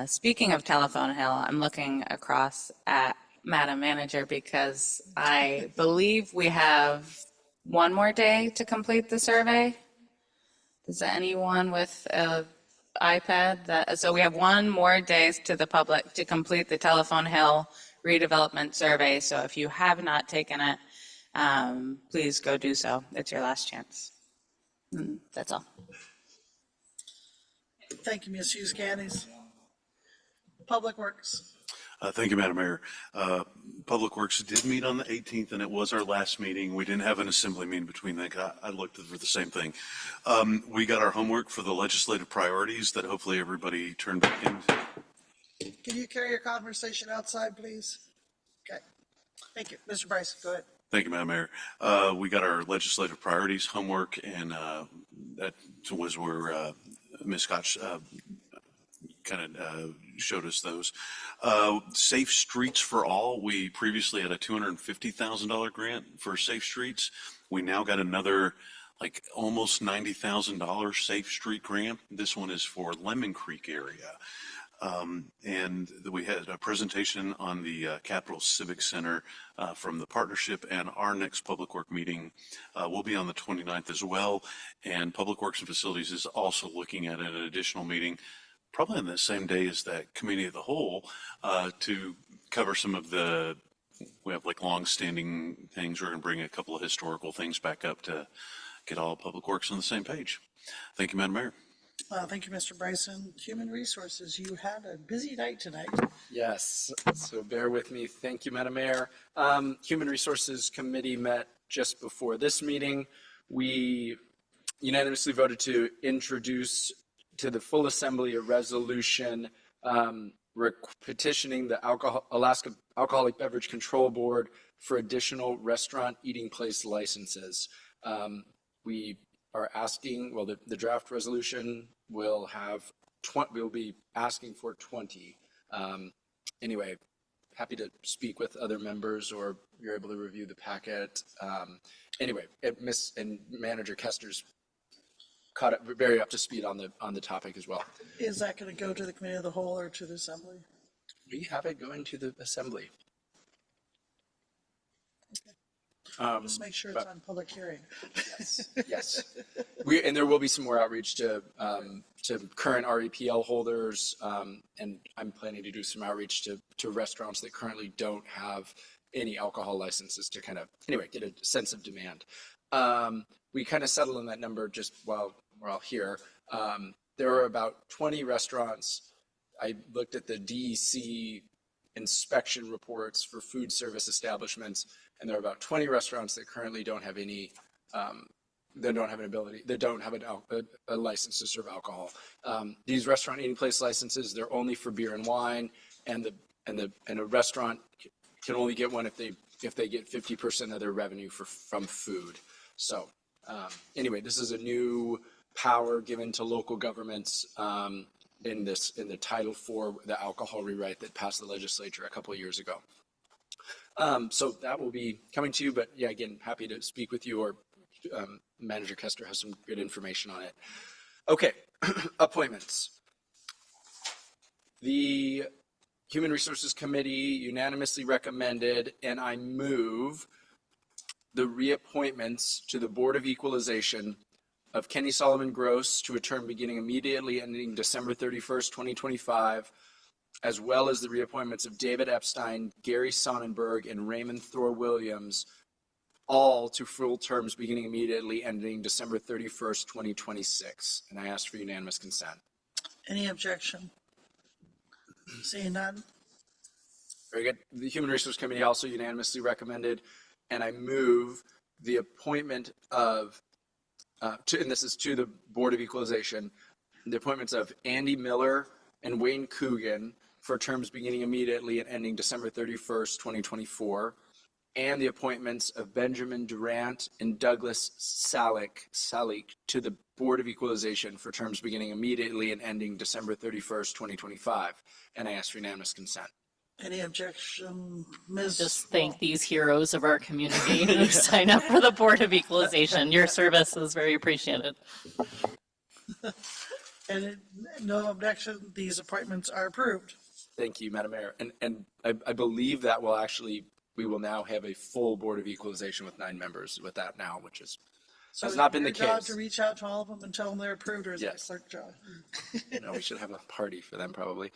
Speaker 17: Speaking of Telephone Hill, I'm looking across at Madam Manager because I believe we have one more day to complete the survey. Is there anyone with an iPad so we have one more day to the public to complete the Telephone Hill redevelopment survey. So if you have not taken it, please go do so. It's your last chance. That's all.
Speaker 6: Thank you, Ms. Hughes Candies. Public Works.
Speaker 10: Thank you, Madam Mayor. Public Works did meet on the 18th, and it was our last meeting. We didn't have an assembly meeting between that. I looked for the same thing. We got our homework for the legislative priorities that hopefully everybody turned back in.
Speaker 6: Can you carry your conversation outside, please? Okay. Thank you. Mr. Bryce, go ahead.
Speaker 10: Thank you, Madam Mayor. We got our legislative priorities homework, and that was where Ms. Scott kind of showed us those. Safe Streets for All, we previously had a $250,000 grant for Safe Streets. We now got another like almost $90,000 Safe Street grant. This one is for Lemon Creek area. And we had a presentation on the Capitol Civic Center from the partnership, and our next Public Work meeting will be on the 29th as well. And Public Works and Facilities is also looking at an additional meeting, probably on the same day as that Committee of the Whole, to cover some of the, we have like long-standing things. We're going to bring a couple of historical things back up to get all Public Works on the same page. Thank you, Madam Mayor.
Speaker 6: Thank you, Mr. Bryson. Human Resources, you had a busy night tonight.
Speaker 7: Yes, so bear with me. Thank you, Madam Mayor. Human Resources Committee met just before this meeting. We unanimously voted to introduce to the full assembly a resolution petitioning the Alaska Alcoholic Beverage Control Board for additional restaurant eating place licenses. We are asking, well, the draft resolution will have, we'll be asking for 20. Anyway, happy to speak with other members, or you're able to review the packet. Anyway, and Manager Kester's caught up, very up to speed on the topic as well.
Speaker 6: Is that going to go to the Committee of the Whole or to the Assembly?
Speaker 7: We have it going to the Assembly.
Speaker 6: Just make sure it's on public hearing.
Speaker 7: Yes. And there will be some more outreach to current REPL holders, and I'm planning to do some outreach to restaurants that currently don't have any alcohol licenses to kind of, anyway, get a sense of demand. We kind of settled on that number just while we're all here. There are about 20 restaurants. I looked at the DEC inspection reports for food service establishments, and there are about 20 restaurants that currently don't have any, that don't have a license to serve alcohol. These restaurant eating place licenses, they're only for beer and wine, and a restaurant can only get one if they get 50% of their revenue from food. So anyway, this is a new power given to local governments in the Title IV, the alcohol rewrite that passed the legislature a couple of years ago. So that will be coming to you, but yeah, again, happy to speak with you, or Manager Kester has some good information on it. Okay, appointments. The Human Resources Committee unanimously recommended, and I move the reappointments to the Board of Equalization of Kenny Solomon Gross to a term beginning immediately ending December 31st, 2025, as well as the reappointments of David Epstein, Gary Sonnenberg, and Raymond Thor Williams, all to full terms beginning immediately ending December 31st, 2026. And I ask for unanimous consent.
Speaker 6: Any objection? Seeing none?
Speaker 7: Very good. The Human Resource Committee also unanimously recommended, and I move the appointment of, and this is to the Board of Equalization, the appointments of Andy Miller and Wayne Coogan for terms beginning immediately and ending December 31st, 2024, and the appointments of Benjamin Durant and Douglas Salik to the Board of Equalization for terms beginning immediately and ending December 31st, 2025. And I ask for unanimous consent.
Speaker 6: Any objection, Ms.?
Speaker 16: Just thank these heroes of our community who sign up for the Board of Equalization. Your service is very appreciated.
Speaker 6: And no objection, these appointments are approved.
Speaker 7: Thank you, Madam Mayor. And I believe that will actually, we will now have a full Board of Equalization with 9 members with that now, which is,
Speaker 6: So
Speaker 7: has not been the
Speaker 6: your job
Speaker 7: case.
Speaker 6: to reach out to all of them and tell them they're approved, or is that
Speaker 7: Yes.
Speaker 6: clerk job?
Speaker 7: No, we should have a party for them probably.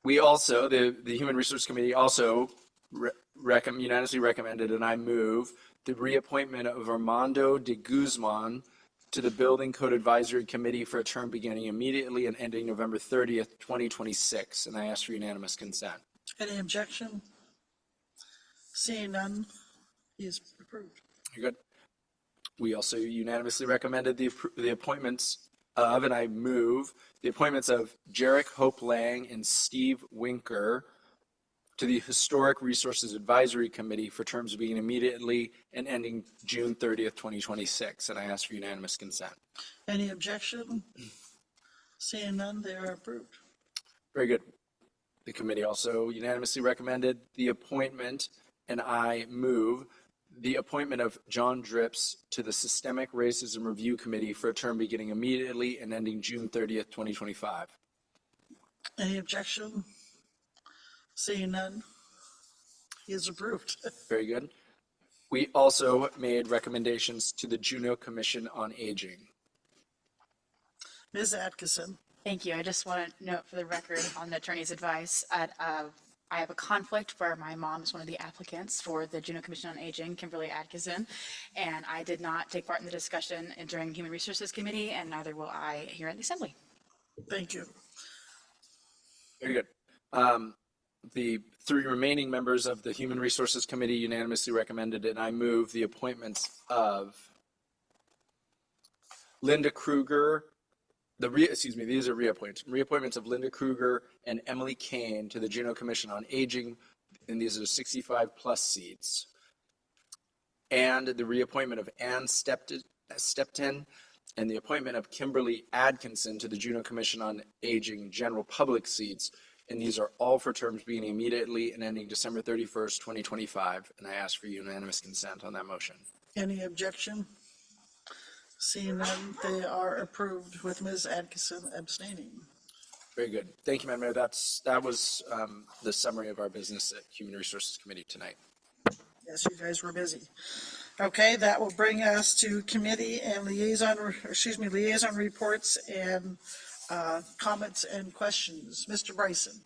Speaker 7: We also, the Human Resource Committee also unanimously recommended, and I move, the reappointment of Armando de Guzman to the Building Code Advisory Committee for a term beginning immediately and ending November 30th, 2026. And I ask for unanimous consent.
Speaker 6: Any objection? Seeing none, he is approved.
Speaker 7: You're good. We also unanimously recommended the appointments of, and I move, the appointments of Jarek Hope Lang and Steve Winker to the Historic Resources Advisory Committee for terms beginning immediately and ending June 30th, 2026. And I ask for unanimous consent.
Speaker 6: Any objection? Seeing none, they are approved.
Speaker 7: Very good. The committee also unanimously recommended the appointment, and I move the appointment of John Drips to the Systemic Racism Review Committee for a term beginning immediately and ending June 30th, 2025.
Speaker 6: Any objection? Seeing none, he is approved.
Speaker 7: Very good. We also made recommendations to the Juneau Commission on Aging.
Speaker 6: Ms. Atkinson.
Speaker 5: Thank you. I just want to note for the record on the attorney's advice, I have a conflict where my mom is one of the applicants for the Juneau Commission on Aging, Kimberly Atkinson, and I did not take part in the discussion during Human Resources Committee, and neither will I here at the Assembly.
Speaker 6: Thank you.
Speaker 7: Very good. The 3 remaining members of the Human Resources Committee unanimously recommended, and I move the appointments of Linda Kruger, these are reappointments of Linda Kruger and Emily Kane to the Juneau Commission on Aging, and these are 65+ seats. And the reappointment of Ann Stepton and the appointment of Kimberly Atkinson to the Juneau Commission on Aging general public seats, and these are all for terms beginning immediately and ending December 31st, 2025, and I ask for unanimous consent on that motion.
Speaker 6: Any objection? Seeing none, they are approved with Ms. Atkinson abstaining.
Speaker 7: Very good. Thank you, Madam Mayor. That was the summary of our business at Human Resources Committee tonight.
Speaker 6: Yes, you guys were busy. Okay, that will bring us to committee and liaison reports and comments and questions. Mr. Bryson.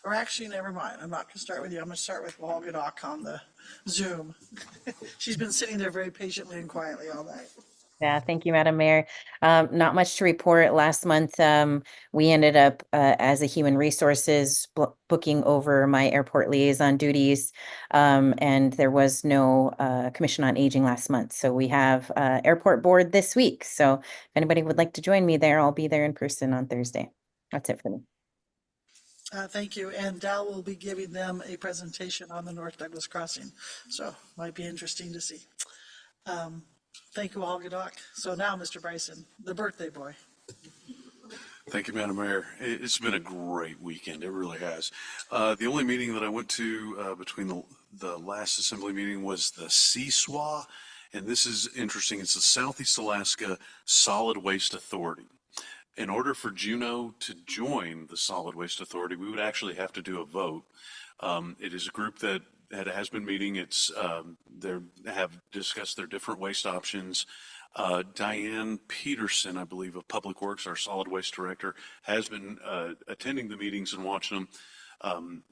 Speaker 6: Or actually, never mind. I'm not going to start with you. I'm going to start with Wal Gadock on the Zoom. She's been sitting there very patiently and quietly all night.
Speaker 2: Yeah, thank you, Madam Mayor. Not much to report. Last month, we ended up, as a human resources, booking over my airport liaison duties, and there was no Commission on Aging last month. So we have airport board this week. So if anybody would like to join me there, I'll be there in person on Thursday. That's it for me.
Speaker 6: Thank you. And Dal will be giving them a presentation on the North Douglas Crossing. So might be interesting to see. Thank you, Wal Gadock. So now, Mr. Bryson, the birthday boy.
Speaker 10: Thank you, Madam Mayor. It's been a great weekend. It really has. The only meeting that I went to between the last assembly meeting was the CSWA, and this is interesting. It's the Southeast Alaska Solid Waste Authority. In order for Juneau to join the Solid Waste Authority, we would actually have to do a vote. It is a group that has been meeting. They have discussed their different waste options. Diane Peterson, I believe, of Public Works, our solid waste director, has been attending the meetings and watching them.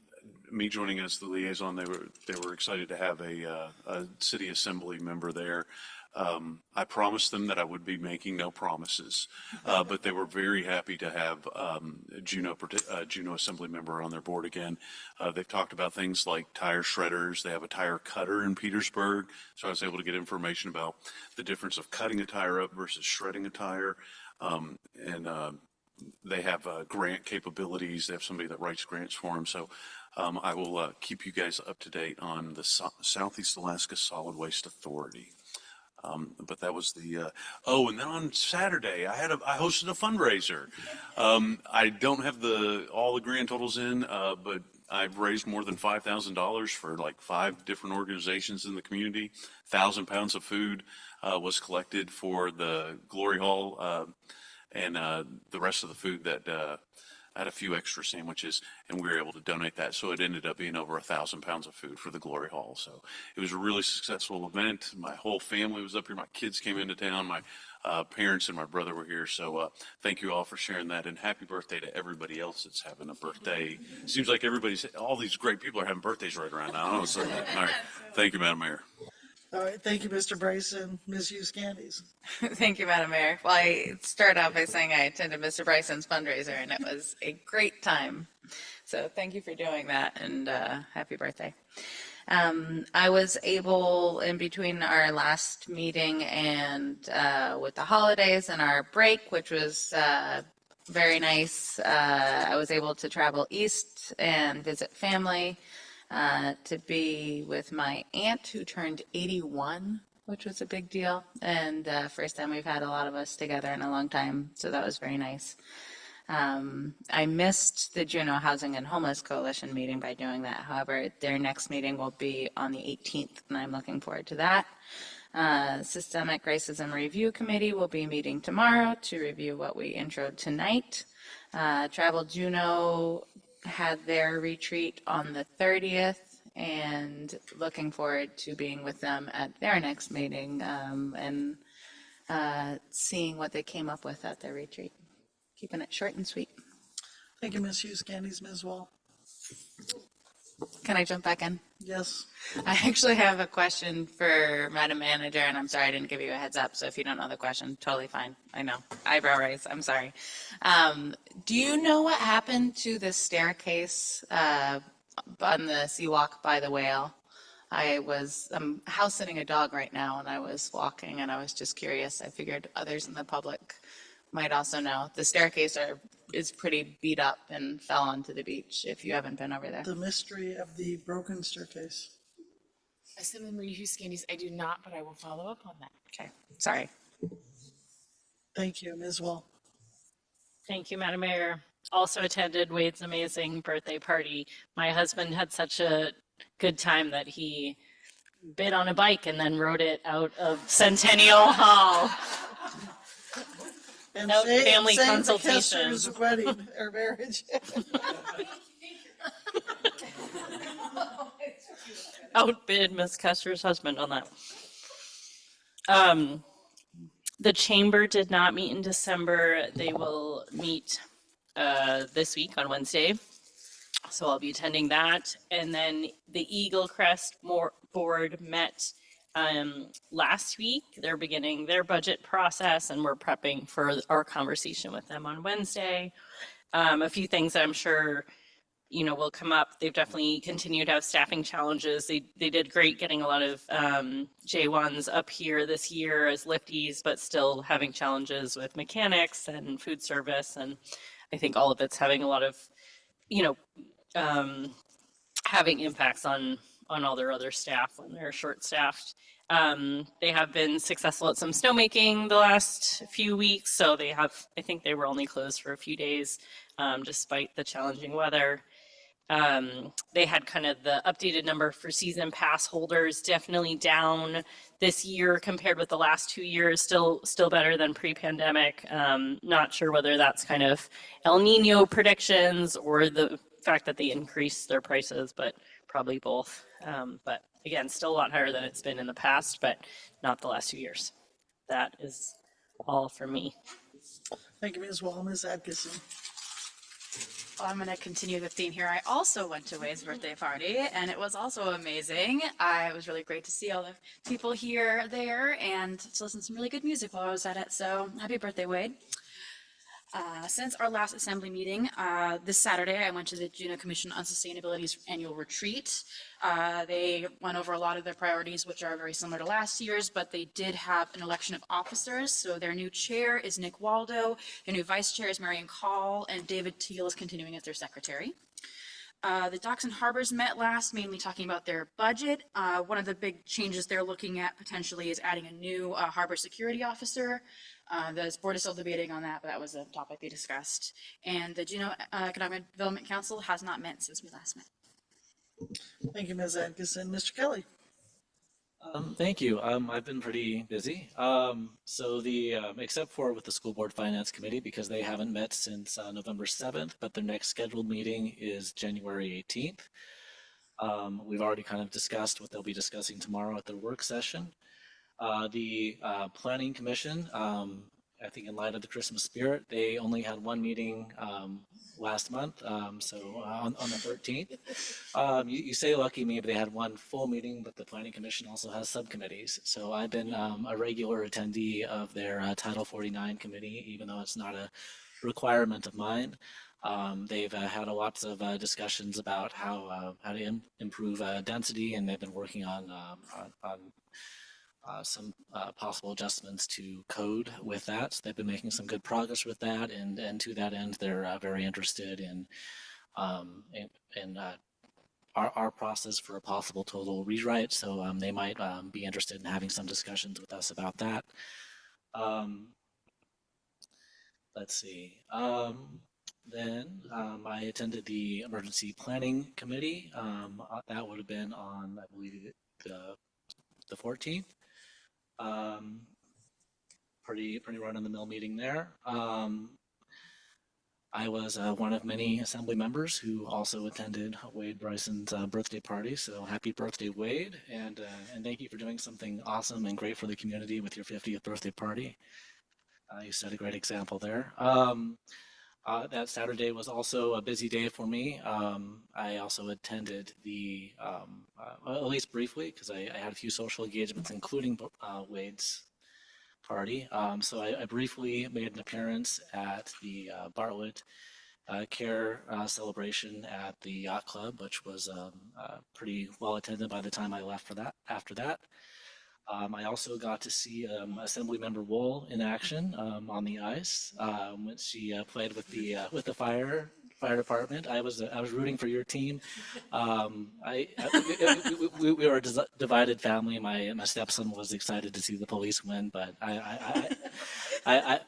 Speaker 10: Me joining as the liaison, they were excited to have a city assembly member there. I promised them that I would be making no promises, but they were very happy to have Juneau Assembly member on their board again. They've talked about things like tire shredders. They have a tire cutter in Petersburg, so I was able to get information about the difference of cutting a tire up versus shredding a tire. They have grant capabilities. They have somebody that writes grants for them. So I will keep you guys up to date on the Southeast Alaska Solid Waste Authority. But that was the, and then on Saturday, I hosted a fundraiser. I don't have all the grand totals in, but I've raised more than $5,000 for like 5 different organizations in the community. 1,000 pounds of food was collected for the Glory Hall, and the rest of the food that I had a few extra sandwiches, and we were able to donate that. So it ended up being over 1,000 pounds of food for the Glory Hall. So it was a really successful event. My whole family was up here. My kids came into town. My parents and my brother were here. So thank you all for sharing that, and happy birthday to everybody else that's having a birthday. Seems like all these great people are having birthdays right around now. All right. Thank you, Madam Mayor.
Speaker 6: All right, thank you, Mr. Bryson. Ms. Hughes Candies.
Speaker 17: Thank you, Madam Mayor. Well, I start out by saying I attended Mr. Bryson's fundraiser, and it was a great time. So thank you for doing that, and happy birthday. I was able, in between our last meeting and with the holidays and our break, which was very nice, I was able to travel east and visit family. To be with my aunt who turned 81, which was a big deal. And first time we've had a lot of us together in a long time. So that was very nice. I missed the Juneau Housing and Homeless Coalition meeting by doing that. However, their next meeting will be on the 18th, and I'm looking forward to that. Systemic Racism Review Committee will be meeting tomorrow to review what we introed tonight. Travel Juneau had their retreat on the 30th, and looking forward to being with them at their next meeting and seeing what they came up with at their retreat. Keeping it short and sweet.
Speaker 6: Thank you, Ms. Hughes Candies. Ms. Wall.
Speaker 17: Can I jump back in?
Speaker 6: Yes.
Speaker 17: I actually have a question for Madam Manager, and I'm sorry I didn't give you a heads up, so if you don't know the question, totally fine. I know. Eyebrow raise, I'm sorry. Do you know what happened to the staircase on the Seawalk by the whale? I'm house sitting a dog right now, and I was walking, and I was just curious. I figured others in the public might also know. The staircase is pretty beat up and fell onto the beach if you haven't been over there.
Speaker 6: The mystery of the broken staircase.
Speaker 14: Assemblyman Hughes Candies, I do not, but I will follow up on that.
Speaker 17: Okay, sorry.
Speaker 6: Thank you, Ms. Wall.
Speaker 16: Thank you, Madam Mayor. Also attended Wade's amazing birthday party. My husband had such a good time that he bid on a bike and then rode it out of Centennial Hall.
Speaker 6: And
Speaker 16: No family
Speaker 6: sang
Speaker 16: consultation.
Speaker 6: Kester's wedding or marriage.
Speaker 16: Outbid Miss Kester's husband on that. The chamber did not meet in December. They will meet this week on Wednesday. So I'll be attending that. And then the Eagle Crest board met last week. They're beginning their budget process, and we're prepping for our conversation with them on Wednesday. A few things that I'm sure will come up. They've definitely continued to have staffing challenges. They did great getting a lot of J1s up here this year as lifties, but still having challenges with mechanics and food service. And I think all of it's having a lot of, having impacts on all their other staff when they're short-staffed. They have been successful at some snowmaking the last few weeks, so I think they were only closed for a few days, despite the challenging weather. They had kind of the updated number for season pass holders, definitely down this year compared with the last 2 years, still better than pre-pandemic. Not sure whether that's kind of El Nino predictions or the fact that they increased their prices, but probably both. But again, still a lot higher than it's been in the past, but not the last 2 years. That is all for me.
Speaker 6: Thank you, Ms. Wall. Ms. Atkinson.
Speaker 5: Well, I'm going to continue the theme here. I also went to Wade's birthday party, and it was also amazing. It was really great to see all the people there, and to listen to some really good music while I was at it. So happy birthday, Wade. Since our last assembly meeting, this Saturday, I went to the Juneau Commission on Sustainability's annual retreat. They went over a lot of their priorities, which are very similar to last year's, but they did have an election of officers. So their new chair is Nick Waldo, their new vice chair is Marion Call, and David Teal is continuing as their secretary. The Docks and Harbors met last, mainly talking about their budget. One of the big changes they're looking at potentially is adding a new harbor security officer. The board is still debating on that, but that was a topic they discussed. And the Juneau Economic Development Council has not met since we last met.
Speaker 6: Thank you, Ms. Atkinson. Mr. Kelly?
Speaker 4: Thank you. I've been pretty busy. Except for with the School Board Finance Committee, because they haven't met since November 7th, but their next scheduled meeting is January 18th. We've already kind of discussed what they'll be discussing tomorrow at their work session. The Planning Commission, I think in light of the Christmas spirit, they only had one meeting last month, on the 13th. You say lucky me, but they had one full meeting, but the Planning Commission also has subcommittees. So I've been a regular attendee of their Title 49 committee, even though it's not a requirement of mine. They've had lots of discussions about how to improve density, and they've been working on some possible adjustments to code with that. So they've been making some good progress with that, and to that end, they're very interested in our process for a possible total rewrite. So they might be interested in having some discussions with us about that. Let's see. Then I attended the Emergency Planning Committee. That would have been on, I believe, the 14th. Pretty run-of-the-mill meeting there. I was one of many assembly members who also attended Wade Bryson's birthday party. So happy birthday, Wade, and thank you for doing something awesome and great for the community with your 50th birthday party. You set a great example there. That Saturday was also a busy day for me. I also attended the, at least briefly, because I had a few social engagements, including Wade's party. So I briefly made an appearance at the Bartlett Care celebration at the Yacht Club, which was pretty well attended by the time I left for that. After that, I also got to see Assemblymember Wool in action on the ice when she played with the fire department. I was rooting for your team. We were a divided family. My stepson was excited to see the police win, but I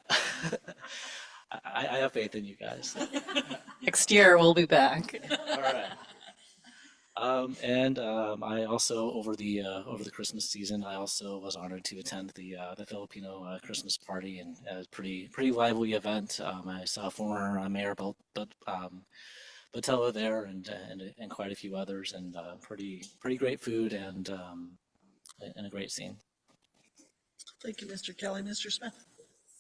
Speaker 4: have faith in you guys.
Speaker 15: Next year we'll be back.
Speaker 4: All right. I also over the Christmas season, I also was honored to attend the Filipino Christmas party, and a pretty lively event. I saw former Mayor Botello there, and quite a few others, and pretty great food and a great scene.
Speaker 6: Thank you, Mr. Kelly. Mr. Smith?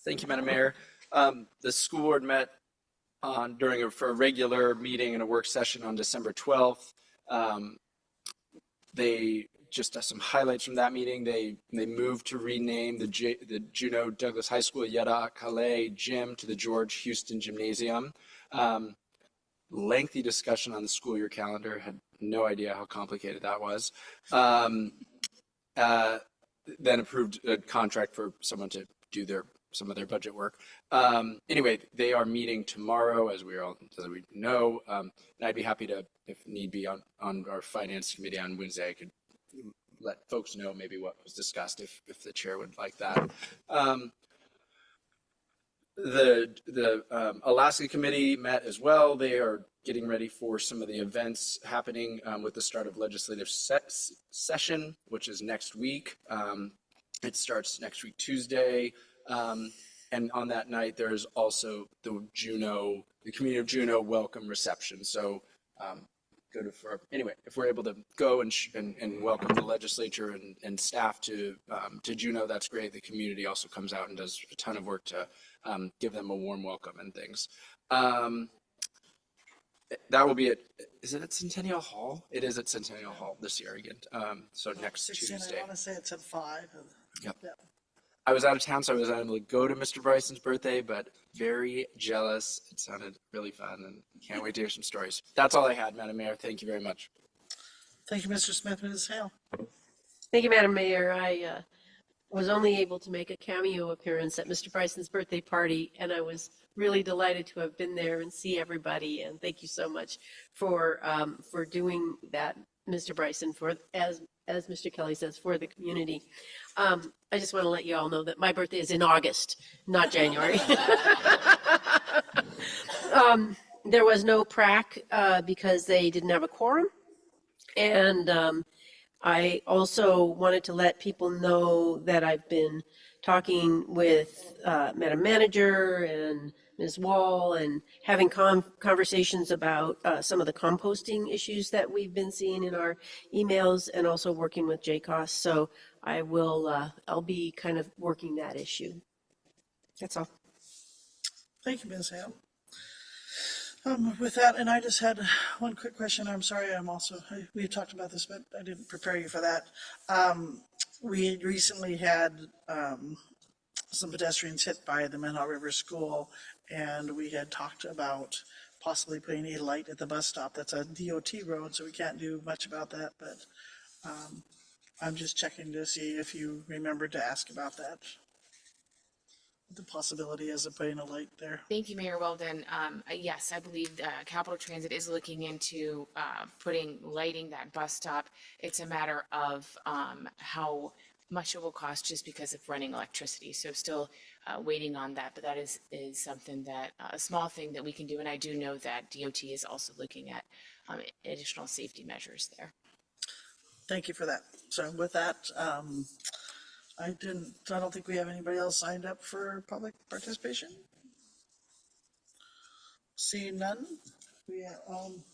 Speaker 7: Thank you, Madam Mayor. The school board met for a regular meeting and a work session on December 12th. They just some highlights from that meeting. They moved to rename the Juneau Douglas High School Yada Calais Gym to the George Houston Gymnasium. Lengthy discussion on the school year calendar. Had no idea how complicated that was. Then approved a contract for someone to do some of their budget work. Anyway, they are meeting tomorrow, as we know. And I'd be happy to, if need be, on our finance committee on Wednesday, I could let folks know maybe what was discussed if the chair would like that. The Alaska committee met as well. They are getting ready for some of the events happening with the start of legislative session, which is next week. It starts next week, Tuesday. And on that night, there's also the Community of Juneau welcome reception. So anyway, if we're able to go and welcome the legislature and staff to Juneau, that's great. The community also comes out and does a ton of work to give them a warm welcome and things. That will be is it at Centennial Hall? It is at Centennial Hall this year again. So next
Speaker 6: 16,
Speaker 7: Tuesday.
Speaker 6: I want to say it's at 5.
Speaker 7: Yep. I was out of town, so I was unable to go to Mr. Bryson's birthday, but very jealous. It sounded really fun, and can't wait to hear some stories. That's all I had, Madam Mayor. Thank you very much.
Speaker 6: Thank you, Mr. Smith. Ms. Hale?
Speaker 8: Thank you, Madam Mayor. was only able to make a cameo appearance at Mr. Bryson's birthday party, and I was really delighted to have been there and see everybody. And thank you so much for doing that, Mr. Bryson, for as Mr. Kelly says, for the community. I just want to let you all know that my birthday is in August, not January. There was no prac because they didn't have a quorum. And I also wanted to let people know that I've been talking with Madam Manager and Ms. Wall and having conversations about some of the composting issues that we've been seeing in our emails, and also working with JCOS. So I'll be kind of working that issue. That's all.
Speaker 6: Thank you, Ms. Hale. With that, and I just had one quick question. I'm sorry, we talked about this, but I didn't prepare you for that. We recently had some pedestrians hit by the Menhaure River School, and we had talked about possibly putting a light at the bus stop. That's a DOT road, so we can't do much about that, but I'm just checking to see if you remembered to ask about that. The possibility as of putting a light there.
Speaker 14: Thank you, Mayor Weldon. Yes, I believe Capital Transit is looking into lighting that bus stop. It's a matter of how much it will cost just because of running electricity. So still waiting on that, but that is something that a small thing that we can do. And I do know that DOT is also looking at additional safety measures there.
Speaker 6: Thank you for that. So with that, I don't think we have anybody else signed up for public participation. Seeing none,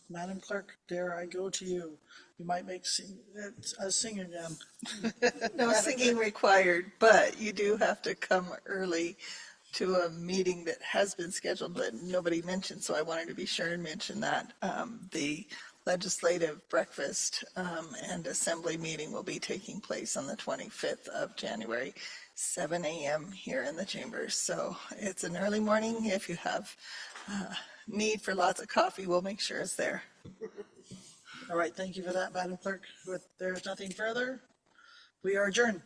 Speaker 6: Madam Clerk, dare I go to you? You might make us sing again.
Speaker 3: No singing required, but you do have to come early to a meeting that has been scheduled, but nobody mentioned, so I wanted to be sure and mention that. The legislative breakfast and assembly meeting will be taking place on the 25th of January, 7 a.m. here in the chambers. So it's an early morning. If you have need for lots of coffee, we'll make sure it's there.
Speaker 6: All right, thank you for that, Madam Clerk. There's nothing further, we are adjourned.